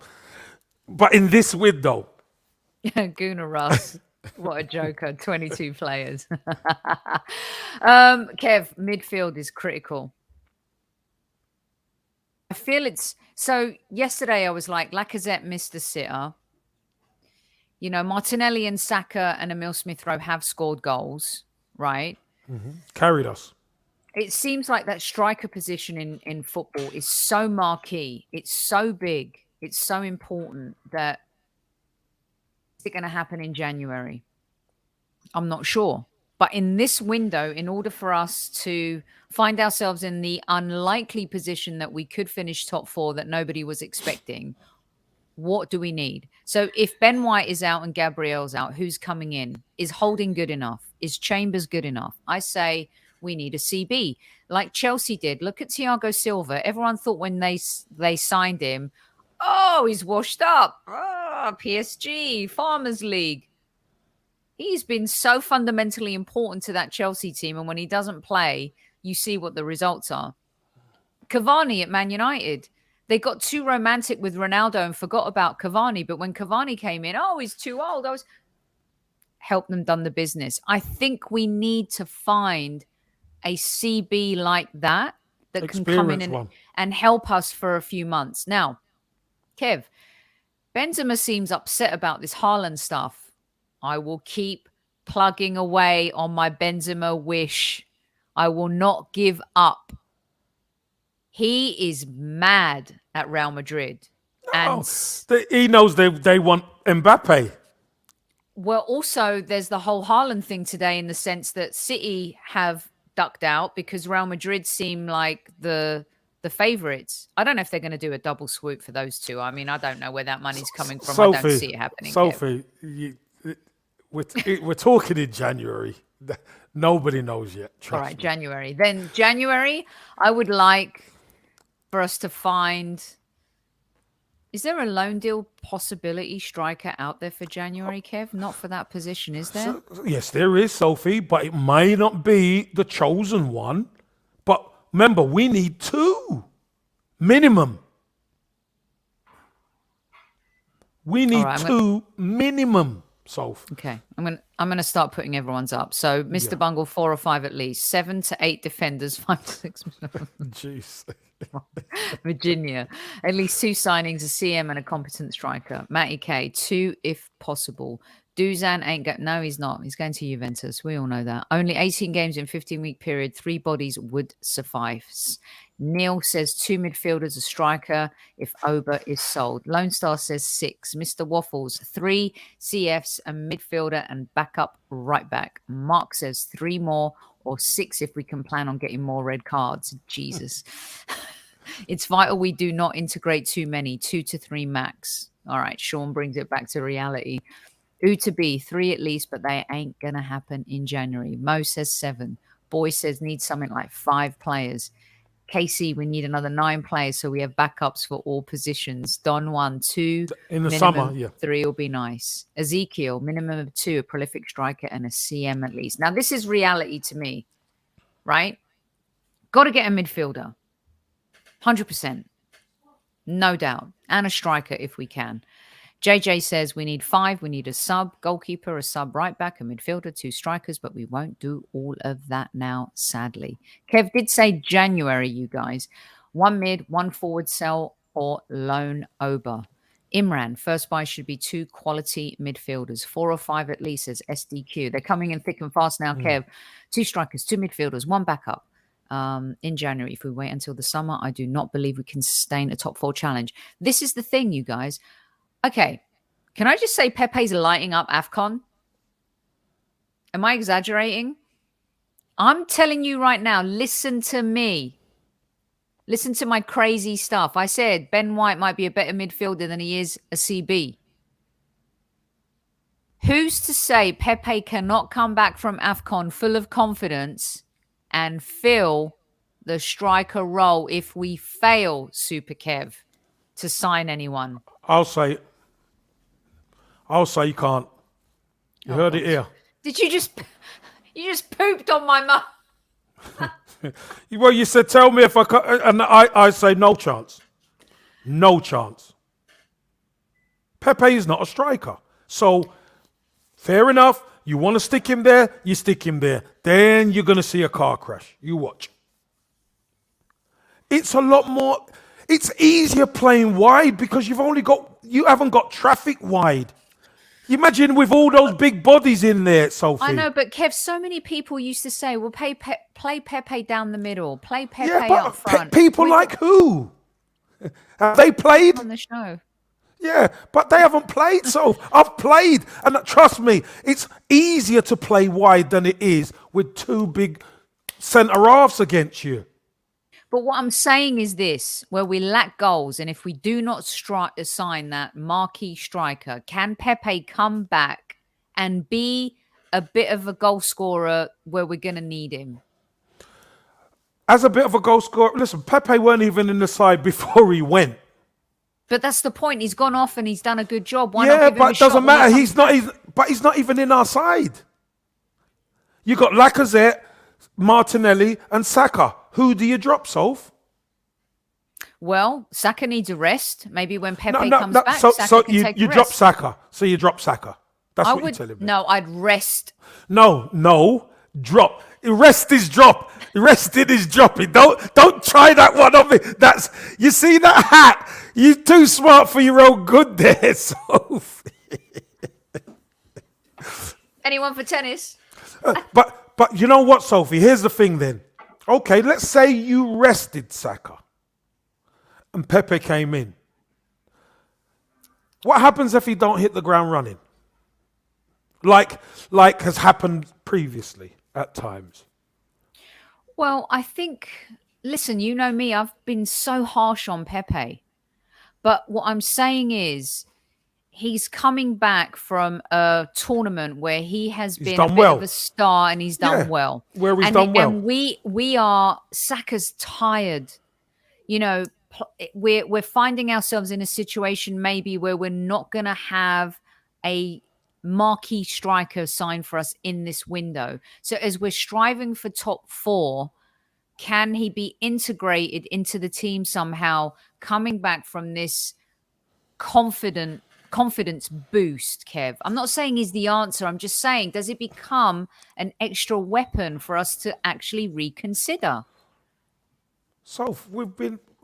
But in this window. Gooner RUTH. What a joker. 22 players. Kev, midfield is critical. I feel it's... So yesterday I was like, Lacazette missed a sitter. You know, Martinelli and Saka and Emile Smith-Rowe have scored goals, right? Carried us. It seems like that striker position in football is so marquee. It's so big. It's so important that is it going to happen in January? I'm not sure. But in this window, in order for us to find ourselves in the unlikely position that we could finish top 4 that nobody was expecting, what do we need? So if Ben White is out and Gabriel's out, who's coming in? Is Holding good enough? Is Chambers good enough? I say we need a CB like Chelsea did. Look at Thiago Silva. Everyone thought when they signed him, oh, he's washed up. Oh, PSG, Farmers League. He's been so fundamentally important to that Chelsea team. And when he doesn't play, you see what the results are. Cavani at Man United. They got too romantic with Ronaldo and forgot about Cavani. But when Cavani came in, oh, he's too old. I was helped them done the business. I think we need to find a CB like that can come in and help us for a few months. Now, Kev, Benzema seems upset about this Haaland stuff. I will keep plugging away on my Benzema wish. I will not give up. He is mad at Real Madrid. No, he knows they want Mbappe. Well, also, there's the whole Haaland thing today in the sense that City have ducked out because Real Madrid seem like the favourites. I don't know if they're going to do a double swoop for those two. I mean, I don't know where that money's coming from. Sophie, I don't see it happening. Sophie, we're talking in January. Nobody knows yet. All right, January. Then January, I would like for us to find... Is there a loan deal possibility striker out there for January, Kev? Not for that position, is there? Yes, there is, Sophie, but it may not be the chosen one. But remember, we need 2 minimum. We need 2 minimum, Soph. Okay, I'm gonna start putting everyone's up. So, Mr. Bungle, 4 or 5 at least, 7 to 8 defenders, 5 to 6. Jeez. Virginia, at least 2 signings, a CM and a competent striker. Matty K, 2 if possible. Dusan ain't going. No, he's not. He's going to Juventus. We all know that. Only 18 games in 15-week period. 3 bodies would suffice. Neil says 2 midfielders, a striker if Oba is sold. Lone Star says 6. Mr. Waffles, 3 CFs, a midfielder and backup right back. Mark says 3 more or 6 if we can plan on getting more red cards. Jesus. It's vital we do not integrate too many. 2 to 3 max. All right. Sean brings it back to reality. U to B, 3 at least, but they ain't going to happen in January. Mo says 7. Boy says need something like 5 players. KC, we need another 9 players so we have backups for all positions. Don 1, 2. In the minimum, summer, yeah. 3 will be nice. Ezekiel, minimum of 2, a prolific striker and a CM at least. Now, this is reality to me, right? Got to get a midfielder. 100%. No doubt. And a striker if we can. JJ says we need 5. We need a sub goalkeeper, a sub right back, a midfielder, 2 strikers, but we won't do all of that now, sadly. Kev did say January, you guys. 1 mid, 1 forward sell or loan Oba. Imran, first buy should be 2 quality midfielders, 4 or 5 at least as SDQ. They're coming in thick and fast now, Kev. 2 strikers, 2 midfielders, 1 backup. In January, if we wait until the summer, I do not believe we can sustain a top 4 challenge. This is the thing, you guys. Okay, can I just say Pepe's lighting up AFCON? Am I exaggerating? I'm telling you right now, listen to me. Listen to my crazy stuff. I said Ben White might be a better midfielder than he is a CB. Who's to say Pepe cannot come back from AFCON full of confidence and fill the striker role if we fail, Super Kev, to sign anyone? I'll say you can't. You heard it here. Did you just pooped on my mouth? Well, you said, tell me if I can, and I say no chance. No chance. Pepe is not a striker. So, fair enough. You want to stick him there, you stick him there. Then you're going to see a car crash. You watch. It's a lot more, it's easier playing wide because you haven't got traffic wide. Imagine with all those big bodies in there, Sophie. I know, but Kev, so many people used to say, well, play Pepe down the middle. Play Pepe yeah, but up front. People like who? Have they played? On the show. Yeah, but they haven't played, so I've played. And trust me, it's easier to play wide than it is with two big centre-halves against you. But what I'm saying is this, where we lack goals, and if we do not assign that marquee striker, can Pepe come back and be a bit of a goal scorer where we're going to need him? As a bit of a goal scorer, listen, Pepe weren't even in the side before he went. But that's the point. He's gone off and he's done a good job. Why Yeah, not give him but a it doesn't shot when matter. he comes back? He's not even in our side. You got Lacazette, Martinelli, and Saka. Who do you drop, Soph? Well, Saka needs a rest. Maybe when Pepe No, comes no. back, So Saka can take a you rest. drop Saka. So you drop Saka. That's I what you're would telling me. no. I'd rest. No. Drop. Rest is drop. Rested is dropping. Don't try that one on me. You see that hat? You're too smart for your own good there, Soph. Anyone for tennis? But you know what, Sophie? Here's the thing then. Okay, let's say you rested Saka and Pepe came in. What happens if he don't hit the ground running? Like has happened previously at times. Well, I think, listen, you know me, I've been so harsh on Pepe. But what I'm saying is he's coming back from a tournament where he has been a bit of a star and he's done well. Where he's done well. And we are, Saka's tired. You know, we're finding ourselves in a situation maybe where we're not going to have a marquee striker signed for us in this window. So as we're striving for top 4, can he be integrated into the team somehow, coming back from this confidence boost, Kev? I'm not saying he's the answer. I'm just saying, does it become an extra weapon for us to actually reconsider? So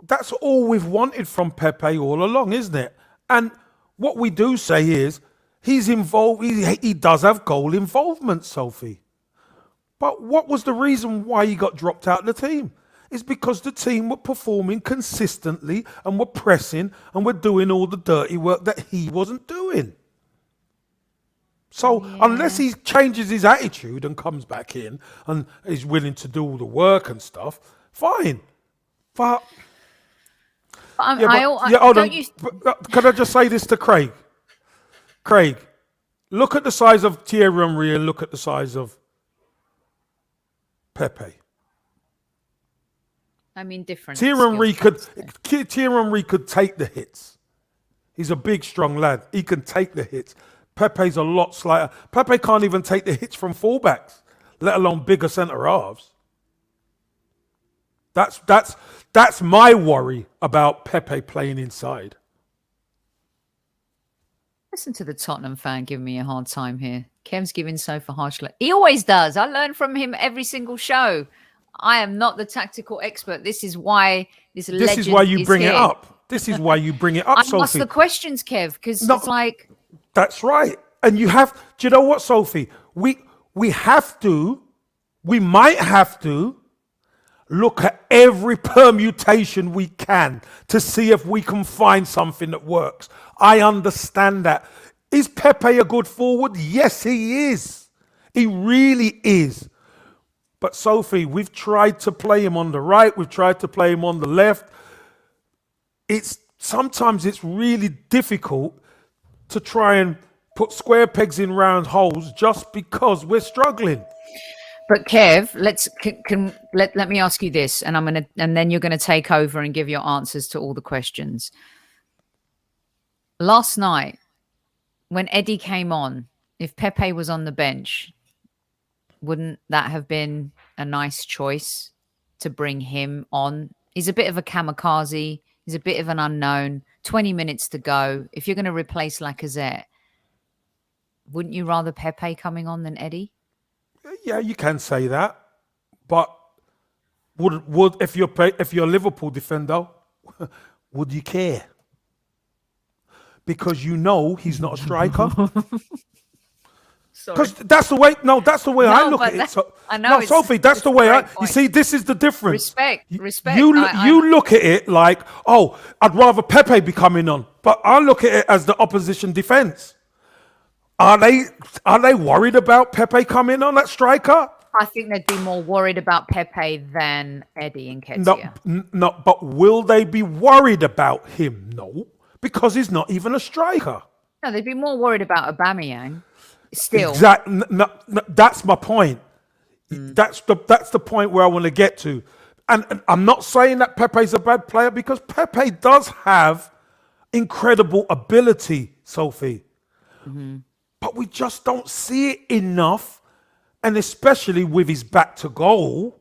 that's all we've wanted from Pepe all along, isn't it? And what we do say is he's involved. He does have goal involvement, Sophie. But what was the reason why he got dropped out of the team? It's because the team were performing consistently and were pressing and were doing all the dirty work that he wasn't doing. So unless he changes his attitude and comes back in and is willing to do all the work and stuff, fine. But hold on. Can I just say this to Craig? Craig, look at the size of Thierry Henry and look at the size of Pepe. I mean, different. Thierry Henry could take the hits. He's a big, strong lad. He can take the hits. Pepe's a lot slighter. Pepe can't even take the hits from fullbacks, let alone bigger centre halves. That's my worry about Pepe playing inside. Listen to the Tottenham fan giving me a hard time here. Kev's giving Sofa harsh. He always does. I learn from him every single show. I am not the tactical expert. This is why this is why you bring it up. This is why you bring it up, Sophie. I ask the questions, Kev, because it's like... That's right. And you have... Do you know what, Sophie? We might have to look at every permutation we can to see if we can find something that works. I understand that. Is Pepe a good forward? Yes, he is. He really is. But Sophie, we've tried to play him on the right. We've tried to play him on the left. Sometimes it's really difficult to try and put square pegs in round holes just because we're struggling. But Kev, let me ask you this, and then you're gonna take over and give your answers to all the questions. Last night, when Eddie came on, if Pepe was on the bench, wouldn't that have been a nice choice to bring him on? He's a bit of a kamikaze. He's a bit of an unknown. 20 minutes to go. If you're going to replace Lacazette, wouldn't you rather Pepe coming on than Eddie? Yeah, you can say that. But would if you're a Liverpool defender, would you care? Because you know he's not a striker. Because that's the way. No, that's the way I look at it. So, I know. No, Sophie, that's the way I. You see, this is the difference. Respect. You look at it like, oh, I'd rather Pepe be coming on, but I look at it as the opposition defense. Are they worried about Pepe coming on at striker? I think they'd be more worried about Pepe than Eddie and Ketia. No, but will they be worried about him? No, because he's not even a striker. No, they'd be more worried about Aubameyang. Still, exactly. No, that's my point. That's the point where I want to get to. And I'm not saying that Pepe's a bad player, because Pepe does have incredible ability, Sophie. But we just don't see it enough, and especially with his back to goal.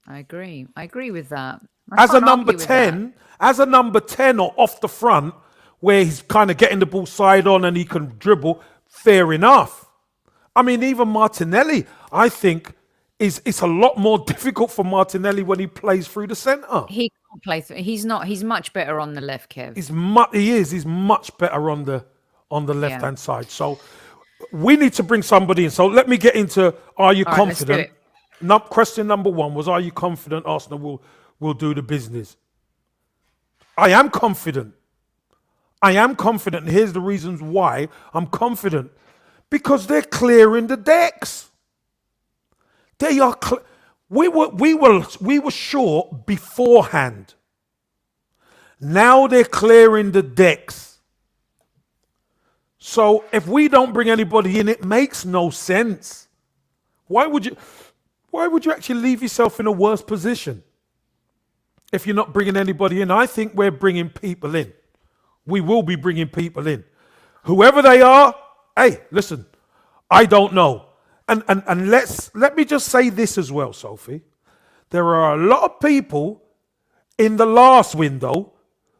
I agree with that. As a number 10 or off the front, where he's kind of getting the ball side on and he can dribble, fair enough. I mean, even Martinelli, I think, it's a lot more difficult for Martinelli when he plays through the centre. He can't play through. He's not. He's much better on the left, Kev. He's much better on the left-hand side. So we need to bring somebody in. So let me get into, are you confident? Question number 1 was, are you confident Arsenal will do the business? I am confident. And here's the reasons why I'm confident. Because they're clearing the decks. They are. We were short beforehand. Now they're clearing the decks. So if we don't bring anybody in, it makes no sense. Why would you actually leave yourself in a worse position if you're not bringing anybody in? I think we're bringing people in. We will be bringing people in. Whoever they are, hey, listen, I don't know. And let me just say this as well, Sophie. There are a lot of people in the last window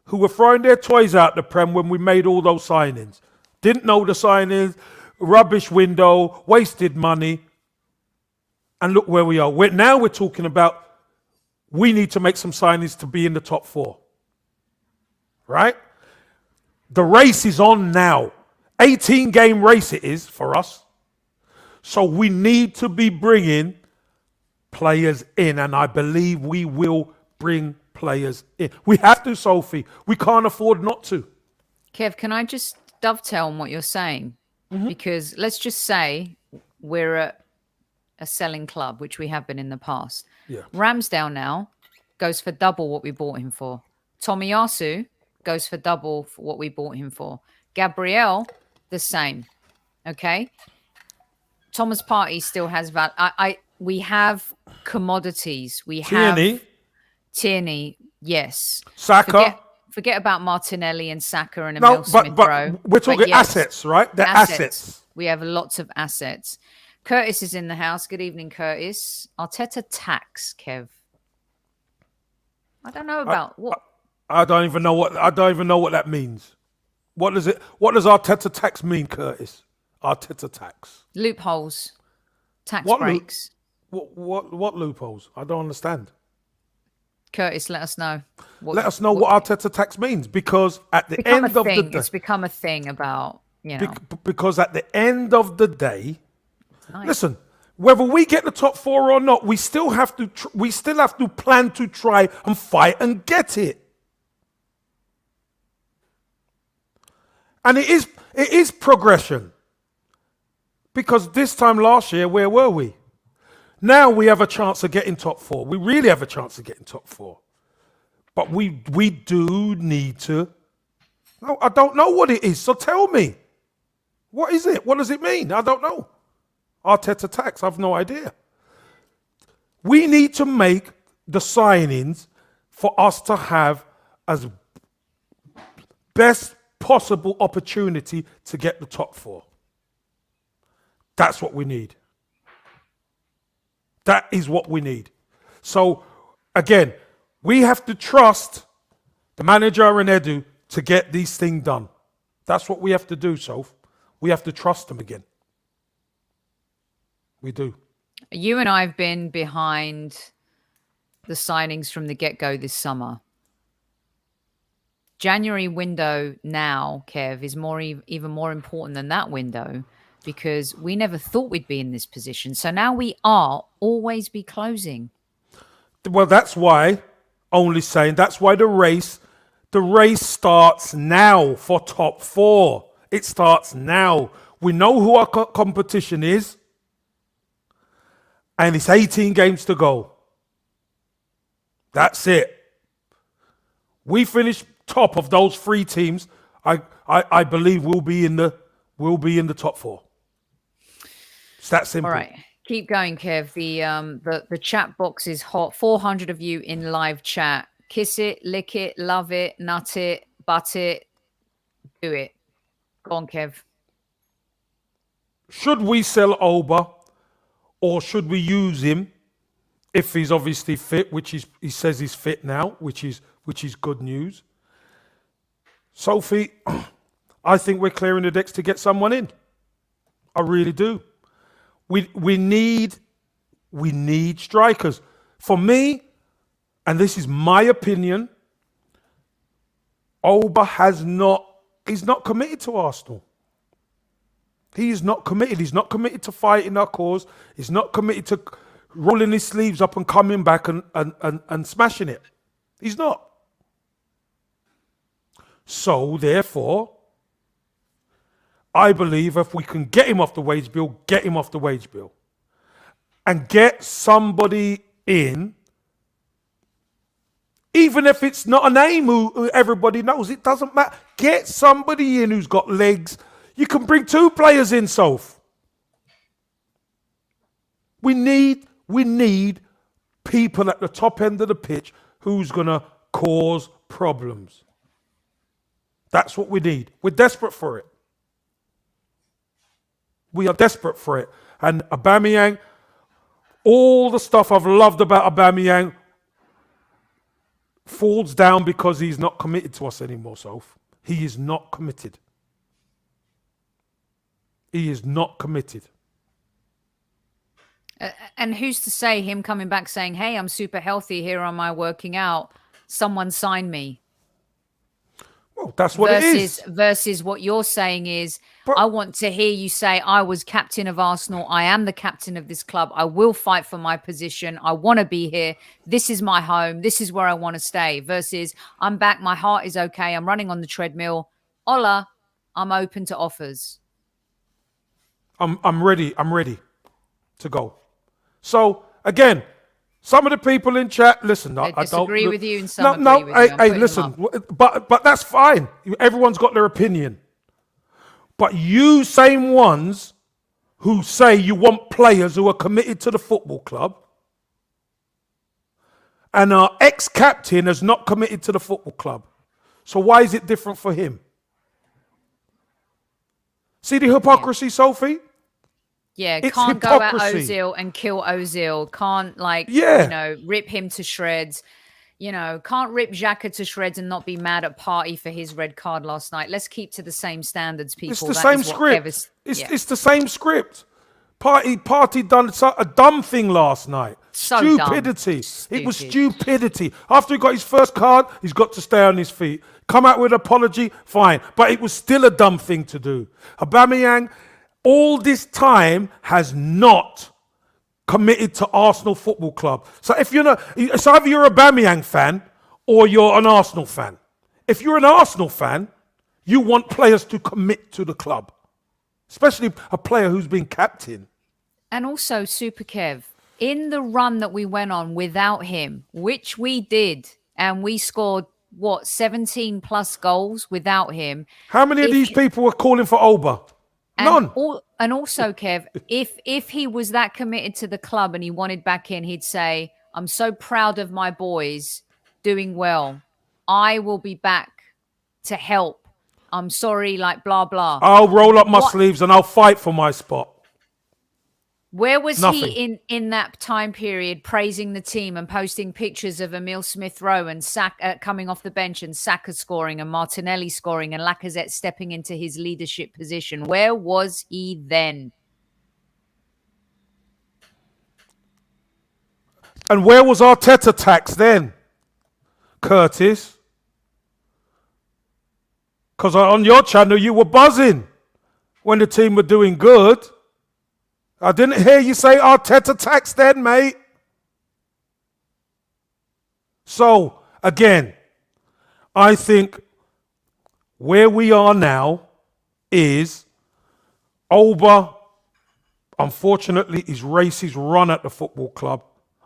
who were throwing their toys out the Prem when we made all those signings. Didn't know the signings, rubbish window, wasted money. And look where we are. Now we're talking about we need to make some signings to be in the top 4. Right? The race is on now. 18-game race it is for us. So we need to be bringing players in, and I believe we will bring players in. We have to, Sophie. We can't afford not to. Kev, can I just dovetail on what you're saying? Because let's just say we're a selling club, which we have been in the past. Yeah. Ramsdale now goes for double what we bought him for. Tomiyasu goes for double for what we bought him for. Gabriel, the same. Okay. Thomas Partey still has value. We have commodities. We have Tierney, yes. Saka. Forget about Martinelli and Saka and Emil Smith-Rowe. We're talking assets, right? They're assets. We have lots of assets. Curtis is in the house. Good evening, Curtis. Arteta tax, Kev. I don't know about what. I don't even know what that means. What does Arteta tax mean, Curtis? Arteta tax. Loopholes. Tax breaks. What loopholes? I don't understand. Curtis, let us know. Let us know what Arteta tax means, because at the end of the day, it's become a thing about, because at the end of the day, listen, whether we get the top 4 or not, we still have to plan to try and fight and get it. And it is progression. Because this time last year, where were we? Now we have a chance of getting top 4. We really have a chance of getting top 4. But we do need to. No, I don't know what it is, so tell me. What is it? What does it mean? I don't know. Arteta tax, I have no idea. We need to make the signings for us to have as best possible opportunity to get the top 4. That's what we need. That is what we need. So, again, we have to trust the manager and Edu to get these things done. That's what we have to do, Soph. We have to trust them again. We do. You and I have been behind the signings from the get-go this summer. January window now, Kev, is even more important than that window. because we never thought we'd be in this position. So now we are always be closing. Well, that's why, that's why the race starts now for top 4. It starts now. We know who our competition is, and it's 18 games to go. That's it. We finish top of those 3 teams. I believe we'll be in the top 4. It's that simple. All right. Keep going, Kev. The chat box is hot. 400 of you in live chat. Kiss it, lick it, love it, nut it, butt it, do it. Go on, Kev. Should we sell Oba, or should we use him if he's obviously fit, which he says he's fit now, which is good news. Sophie, I think we're clearing the decks to get someone in. I really do. We need strikers. For me, and this is my opinion, Oba he's not committed to Arsenal. He is not committed. He's not committed to fighting our cause. He's not committed to rolling his sleeves up and coming back and smashing it. He's not. So, therefore, I believe if we can get him off the wage bill, get him off the wage bill. And get somebody in, even if it's not a name who everybody knows, it doesn't matter. Get somebody in who's got legs. You can bring 2 players in, Soph. We need people at the top end of the pitch who's going to cause problems. That's what we need. We're desperate for it. We are desperate for it. And Aubameyang, all the stuff I've loved about Aubameyang falls down because he's not committed to us anymore, Soph. He is not committed. He is not committed. And who's to say him coming back saying, hey, I'm super healthy, here am I working out, someone sign me? Well, that's what it is. Versus what you're saying is, I want to hear you say, I was captain of Arsenal. I am the captain of this club. I will fight for my position. I want to be here. This is my home. This is where I want to stay. Versus, I'm back. My heart is okay. I'm running on the treadmill. Hola, I'm open to offers. I'm ready. I'm ready to go. So, again, some of the people in chat, listen, I disagree don't with you and some agree with you. Hey, listen, but that's fine. Everyone's got their opinion. But you same ones who say you want players who are committed to the football club, and our ex-captain has not committed to the football club. So why is it different for him? See the hypocrisy, Sophie? Yeah, it's can't hypocrisy. go at Ozil and kill Ozil. Can't rip him to shreds. Can't rip Xhaka to shreds and not be mad at Partey for his red card last night. Let's keep to the same standards, people. It's the same script. It's the same script. Partey done a dumb thing last night. Stupidity. It was stupidity. After he got his first card, he's got to stay on his feet. Come out with an apology, fine. But it was still a dumb thing to do. Aubameyang, all this time, has not committed to Arsenal Football Club. So if it's either you're a Aubameyang fan or you're an Arsenal fan. If you're an Arsenal fan, you want players to commit to the club, especially a player who's been captain. And also, Super Kev, in the run that we went on without him, which we did, and we scored, 17 plus goals without him. How many of these people were calling for Oba? None. And also, Kev, if he was that committed to the club and he wanted back in, he'd say, I'm so proud of my boys doing well. I will be back to help. I'm sorry, blah, blah. I'll roll up my sleeves and I'll fight for my spot. Where was he in that time period praising the team and posting pictures of Emile Smith-Rowe and coming off the bench and Saka scoring and Martinelli scoring and Lacazette stepping into his leadership position? Where was he then? And where was Arteta tax then, Curtis? Because on your channel you were buzzing. when the team were doing good. I didn't hear you say Arteta tax then, mate. So, again, I think where we are now is Auba, unfortunately, his race is run at the football club.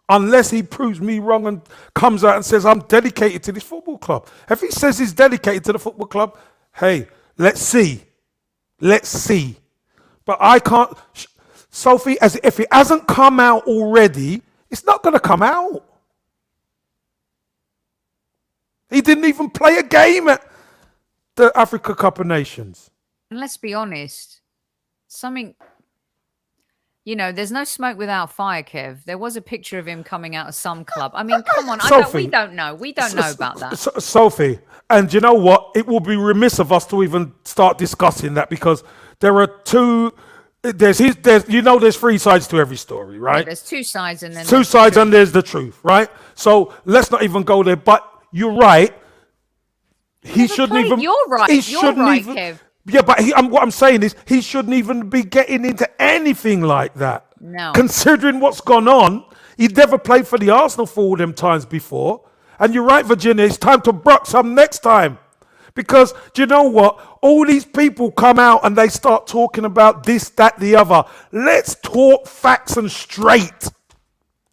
Unless he proves me wrong and comes out and says, I'm dedicated to this football club. If he says he's dedicated to the football club, hey, let's see. Let's see. But I can't... Sophie, as if it hasn't come out already, it's not going to come out. He didn't even play a game at the Africa Cup of Nations. And let's be honest, something, you know, there's no smoke without fire, Kev. There was a picture of him coming out of some club. I mean, come on, we don't know. We don't know about that. Sophie, and you know what? It will be remiss of us to even start discussing that because there are two... There's three sides to every story, right? Yeah, there's two sides and then two sides and there's the truth, right? So let's not even go there. But you're right. He shouldn't even. You're right. You're right, Kev. Yeah, but what I'm saying is he shouldn't even be getting into anything like that. No. Considering what's gone on, he'd never played for the Arsenal for all them times before. And you're right, Virginia. It's time to brock some next time. Because, do you know what? All these people come out and they start talking about this, that, the other. Let's talk facts and straight.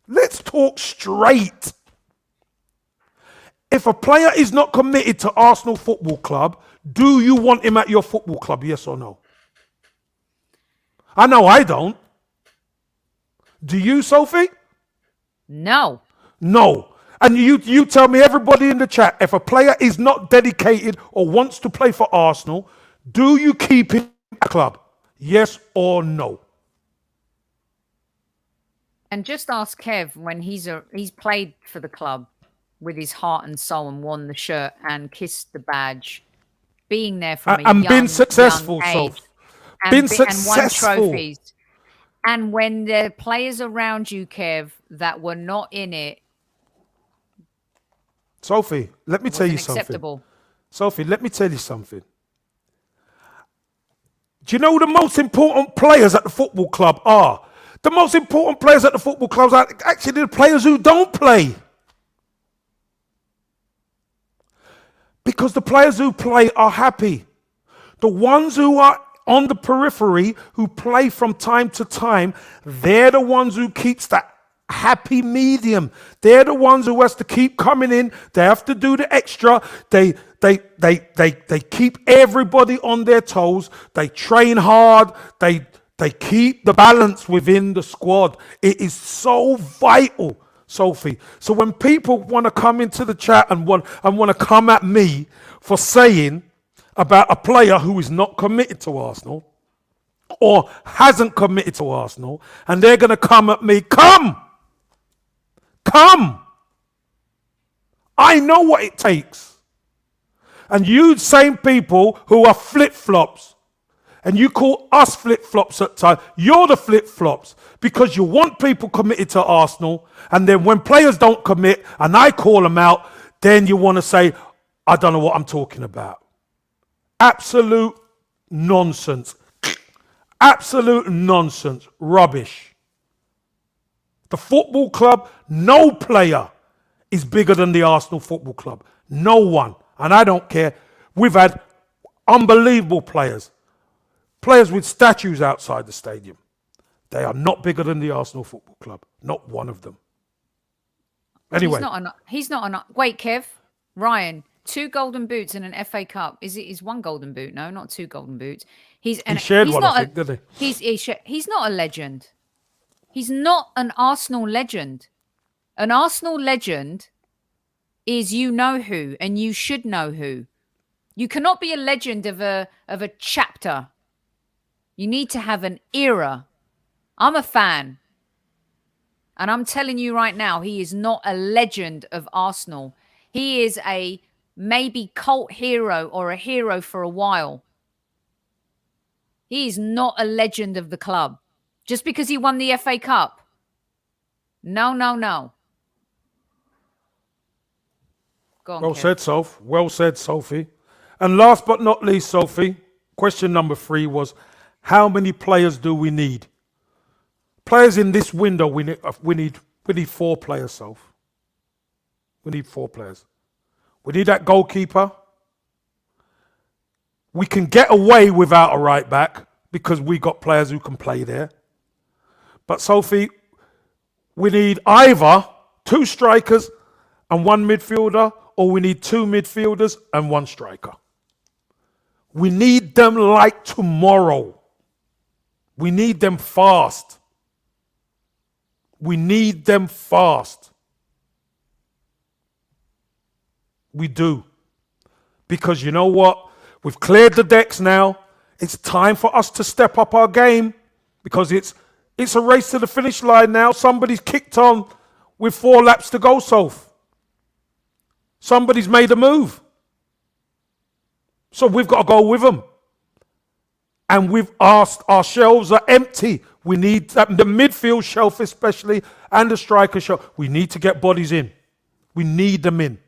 Let's talk straight. If a player is not committed to Arsenal Football Club, do you want him at your football club? Yes or no? I know I don't. Do you, Sophie? No. No. And you tell me, everybody in the chat, if a player is not dedicated or wants to play for Arsenal, do you keep him at the club? Yes or no? And just ask Kev when he's played for the club with his heart and soul and won the shirt and kissed the badge, being there from been successful, young age, been and successful, won trophies. And when the players around you, Kev, that were not in it, Sophie, let me tell you something. Sophie, let me tell you something. Do you know who the most important players at the football club are? The most important players at the football clubs are actually the players who don't play. Because the players who play are happy. The ones who are on the periphery, who play from time to time, they're the ones who keeps that happy medium. They're the ones who has to keep coming in. They have to do the extra. They keep everybody on their toes. They train hard. They keep the balance within the squad. It is so vital, Sophie. So when people want to come into the chat and want to come at me for saying about a player who is not committed to Arsenal or hasn't committed to Arsenal, and they're going to come at me, come! I know what it takes. And you same people who are flip-flops, and you call us flip-flops at times, you're the flip-flops because you want people committed to Arsenal, and then when players don't commit and I call them out, then you want to say, I don't know what I'm talking about. Absolute nonsense. Absolute nonsense. Rubbish. The football club, no player is bigger than the Arsenal Football Club. No one. And I don't care. We've had unbelievable players. Players with statues outside the stadium. They are not bigger than the Arsenal Football Club. Not one of them. Anyway. He's not an... Wait, Kev. Ryan, 2 golden boots and an FA Cup. Is one golden boot? No, not 2 golden boots. He shared one, I think, didn't he? He's not a legend. He's not an Arsenal legend. An Arsenal legend is you know who, and you should know who. You cannot be a legend of a chapter. You need to have an era. I'm a fan. And I'm telling you right now, he is not a legend of Arsenal. He is a maybe cult hero or a hero for a while. He is not a legend of the club. Just because he won the FA Cup. No. Go on, well Kev. said, Soph. Well said, Sophie. And last but not least, Sophie, question number 3 was, How many players do we need? Players in this window, we need 4 players, Soph. We need 4 players. We need that goalkeeper. We can get away without a right back because we got players who can play there. But Sophie, we need either 2 strikers and 1 midfielder, or we need 2 midfielders and 1 striker. We need them like tomorrow. We need them fast. We need them fast. We do. Because you know what? We've cleared the decks now. It's time for us to step up our game, because it's a race to the finish line now. Somebody's kicked on with 4 laps to go, Soph. Somebody's made a move. So we've got to go with them. And our shelves are empty. We need the midfield shelf especially, and the striker shelf. We need to get bodies in. We need them in.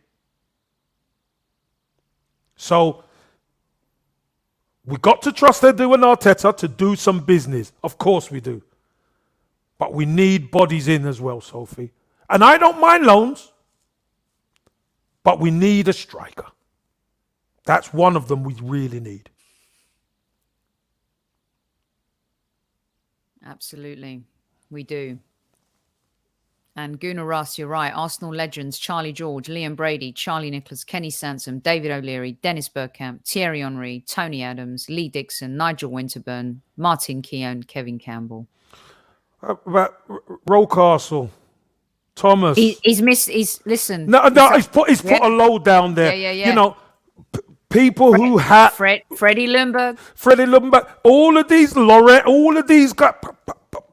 So we got to trust Edu and Arteta to do some business. Of course we do. But we need bodies in as well, Sophie. And I don't mind loans, but we need a striker. That's one of them we really need. Absolutely. We do. And Gooner Russ, you're right. Arsenal legends, Charlie George, Liam Brady, Charlie Nicholas, Kenny Sansom, David O'Leary, Dennis Bergkamp, Thierry Henry, Tony Adams, Lee Dixon, Nigel Winterburn, Martin Keown, Kevin Campbell. Rocastle, Thomas. Listen. He's put a load down there. Yeah. You know, people who have... Freddie Lundberg. All of these, Laurent, all of these guys...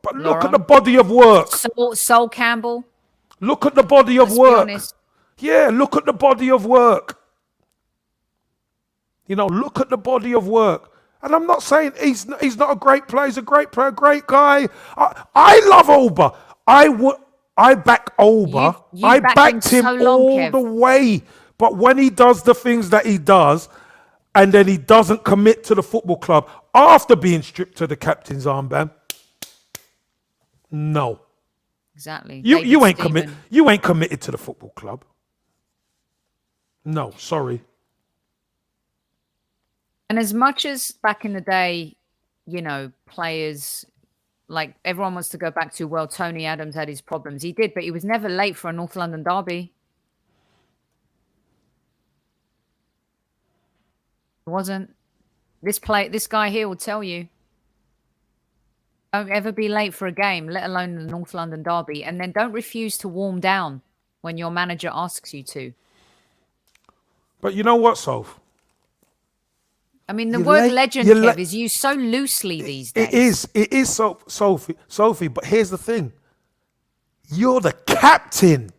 But look at the body of work. Sol Campbell. Look at the body of work. Yeah, look at the body of work. You know, look at the body of work. And I'm not saying he's not a great player. He's a great player, great guy. I love Oba. I back Oba. I backed him all the way. But when he does the things that he does, and then he doesn't commit to the football club after being stripped to the captain's armband, no. Exactly. You ain't committed to the football club. No, sorry. And as much as back in the day, you know, players, like everyone wants to go back to, well, Tony Adams had his problems. He did, but he was never late for a North London derby. It wasn't. This guy here will tell you. Don't ever be late for a game, let alone the North London derby. And then don't refuse to warm down when your manager asks you to. But you know what, Soph? I mean, the word legend, Kev, is used so loosely these days. It is, Sophie. But here's the thing. You're the captain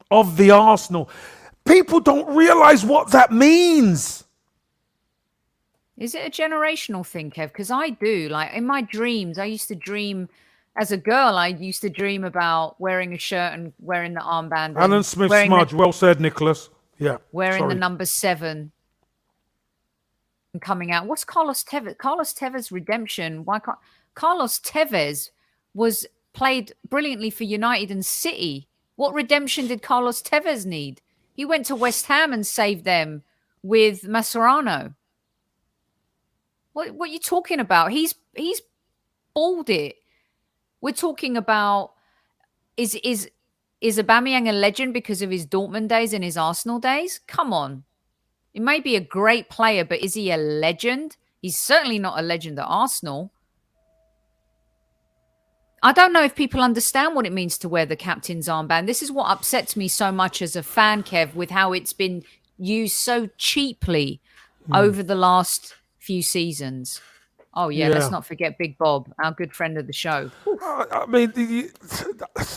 of the Arsenal. People don't realise what that means. Is it a generational thing, Kev? Because I do. Like, in my dreams, I used to dream... As a girl, I used to dream about wearing a shirt and wearing the armband. Alan Smith-Smudge, well said, Nicholas. Yeah. Wearing the number 7 and coming out. What's Carlos Tevez? Carlos Tevez redemption. Why can't... Carlos Tevez was played brilliantly for United and City. What redemption did Carlos Tevez need? He went to West Ham and saved them with Mascherano. What are you talking about? He's balled it. We're talking about is Aubameyang a legend because of his Dortmund days and his Arsenal days? Come on. He may be a great player, but is he a legend? He's certainly not a legend at Arsenal. I don't know if people understand what it means to wear the captain's armband. This is what upsets me so much as a fan, Kev, with how it's been used so cheaply over the last few seasons. Oh, yeah, let's not forget Big Bob, our good friend of the show. I mean,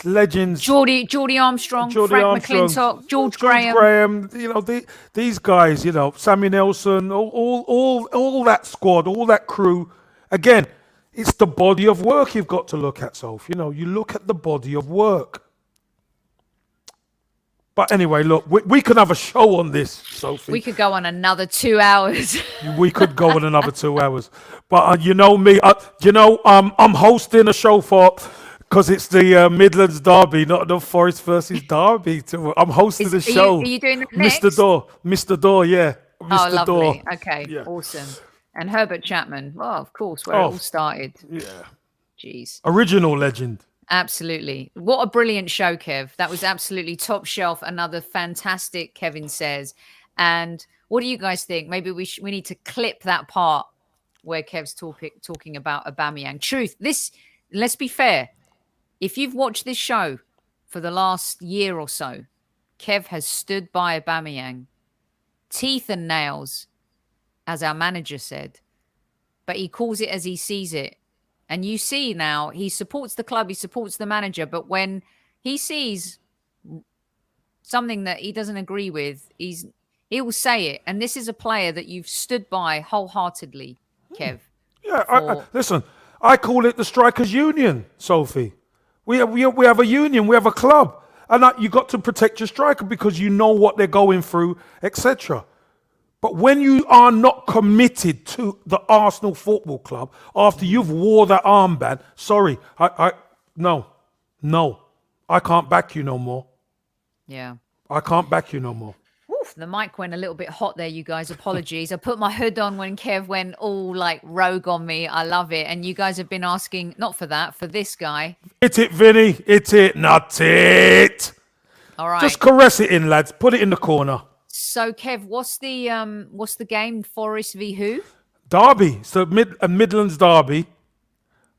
legends. Geordie Armstrong, Frank McClintock, George Graham. You know, these guys, you know, Sammy Nelson, all that squad, all that crew. Again, it's the body of work you've got to look at, Soph. You know, you look at the body of work. But anyway, look, we can have a show on this, Sophie. We could go on another 2 hours. We could go on another 2 hours. But you know me, I'm hosting a show because it's the Midlands Derby, not the Forest versus Derby. I'm hosting the show. Are you doing the next? Mr. Door, yeah. Oh, Mr. lovely. Door. Okay, Yeah. awesome. And Herbert Chapman. Well, of course, where it all started. Yeah. Jeez. Original legend. Absolutely. What a brilliant show, Kev. That was absolutely top shelf. Another fantastic Kevin Says. And what do you guys think? Maybe we need to clip that part where Kev's talking about Aubameyang. Truth, let's be fair. If you've watched this show for the last year or so, Kev has stood by Aubameyang, teeth and nails, as our manager said, but he calls it as he sees it. And you see now he supports the club, he supports the manager, but when he sees something that he doesn't agree with, he will say it. And this is a player that you've stood by wholeheartedly, Kev. Yeah, listen, I call it the Strikers Union, Sophie. We have a union, we have a club. And you got to protect your striker because you know what they're going through, etc. But when you are not committed to the Arsenal Football Club after you've wore that armband, sorry, no, I can't back you no more. Yeah. I can't back you no more. Oof, the mic went a little bit hot there, you guys. Apologies. I put my hood on when Kev went all like rogue on me. I love it. And you guys have been asking, not for that, for this guy. Hit it, Vinny. Hit it, not it. All right. Just caress it in, lads. Put it in the corner. So, Kev, what's the game? Forest v who? Derby. So Midlands Derby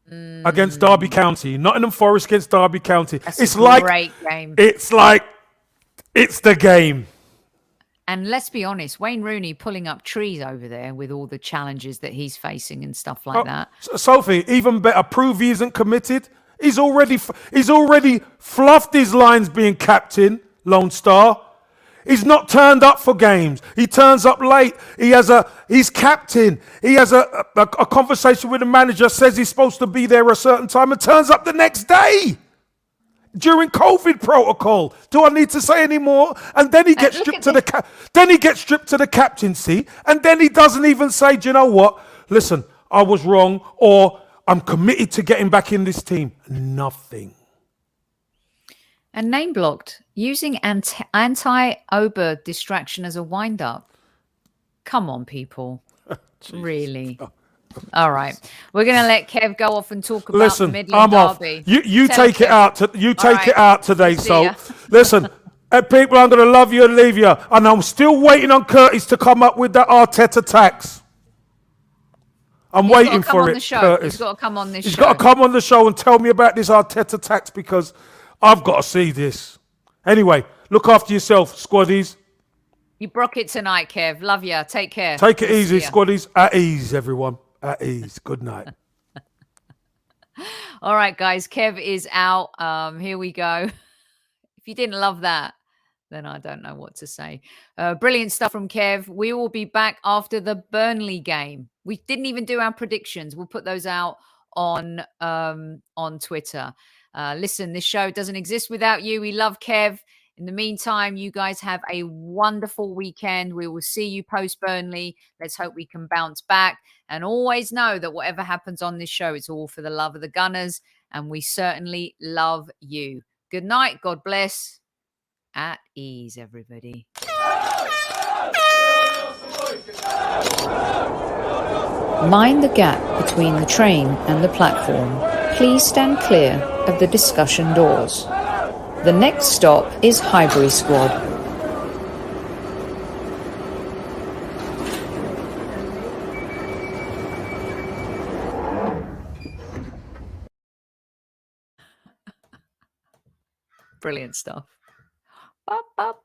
against Derby County. Nottingham Forest against Derby County. That's a great game. It's the game. And let's be honest, Wayne Rooney pulling up trees over there with all the challenges that he's facing and stuff like that. Sophie, even better, prove he isn't committed. He's already fluffed his lines being captain, Lone Star. He's not turned up for games. He turns up late. He's captain. He has a conversation with the manager, says he's supposed to be there a certain time and turns up the next day. During COVID protocol, do I need to say any more? And then he gets stripped to the captaincy, and then he doesn't even say, "Do you know what? Listen, I was wrong," or "I'm committed to getting back in this team." Nothing. And name blocked, using anti-Oba distraction as a wind-up. Come on, people. Really? All right. We're going to let Kev go off and talk about the Midland Derby. You take it out. You take it out today. So, listen, people, I'm going to love you and leave you. And I'm still waiting on Curtis to come up with that Arteta tax. I'm waiting for it, Curtis. He's got to come on this show. He's got to come on the show and tell me about this Arteta tax because I've got to see this. Anyway, look after yourself, squaddies. You broke it tonight, Kev. Love ya. Take care. Take it easy, squaddies. At ease, everyone. At ease. Good night. All right, guys. Kev is out. Here we go. If you didn't love that, then I don't know what to say. Brilliant stuff from Kev. We will be back after the Burnley game. We didn't even do our predictions. We'll put those out on Twitter. Listen, this show doesn't exist without you. We love Kev. In the meantime, you guys have a wonderful weekend. We will see you post-Burnley. Let's hope we can bounce back. And always know that whatever happens on this show, it's all for the love of the Gunners. And we certainly love you. Good night. God bless. At ease, everybody. Mind the gap between the train and the platform. Please stand clear of the discussion doors. The next stop is Highbury Squad. Brilliant stuff. Bop, bop.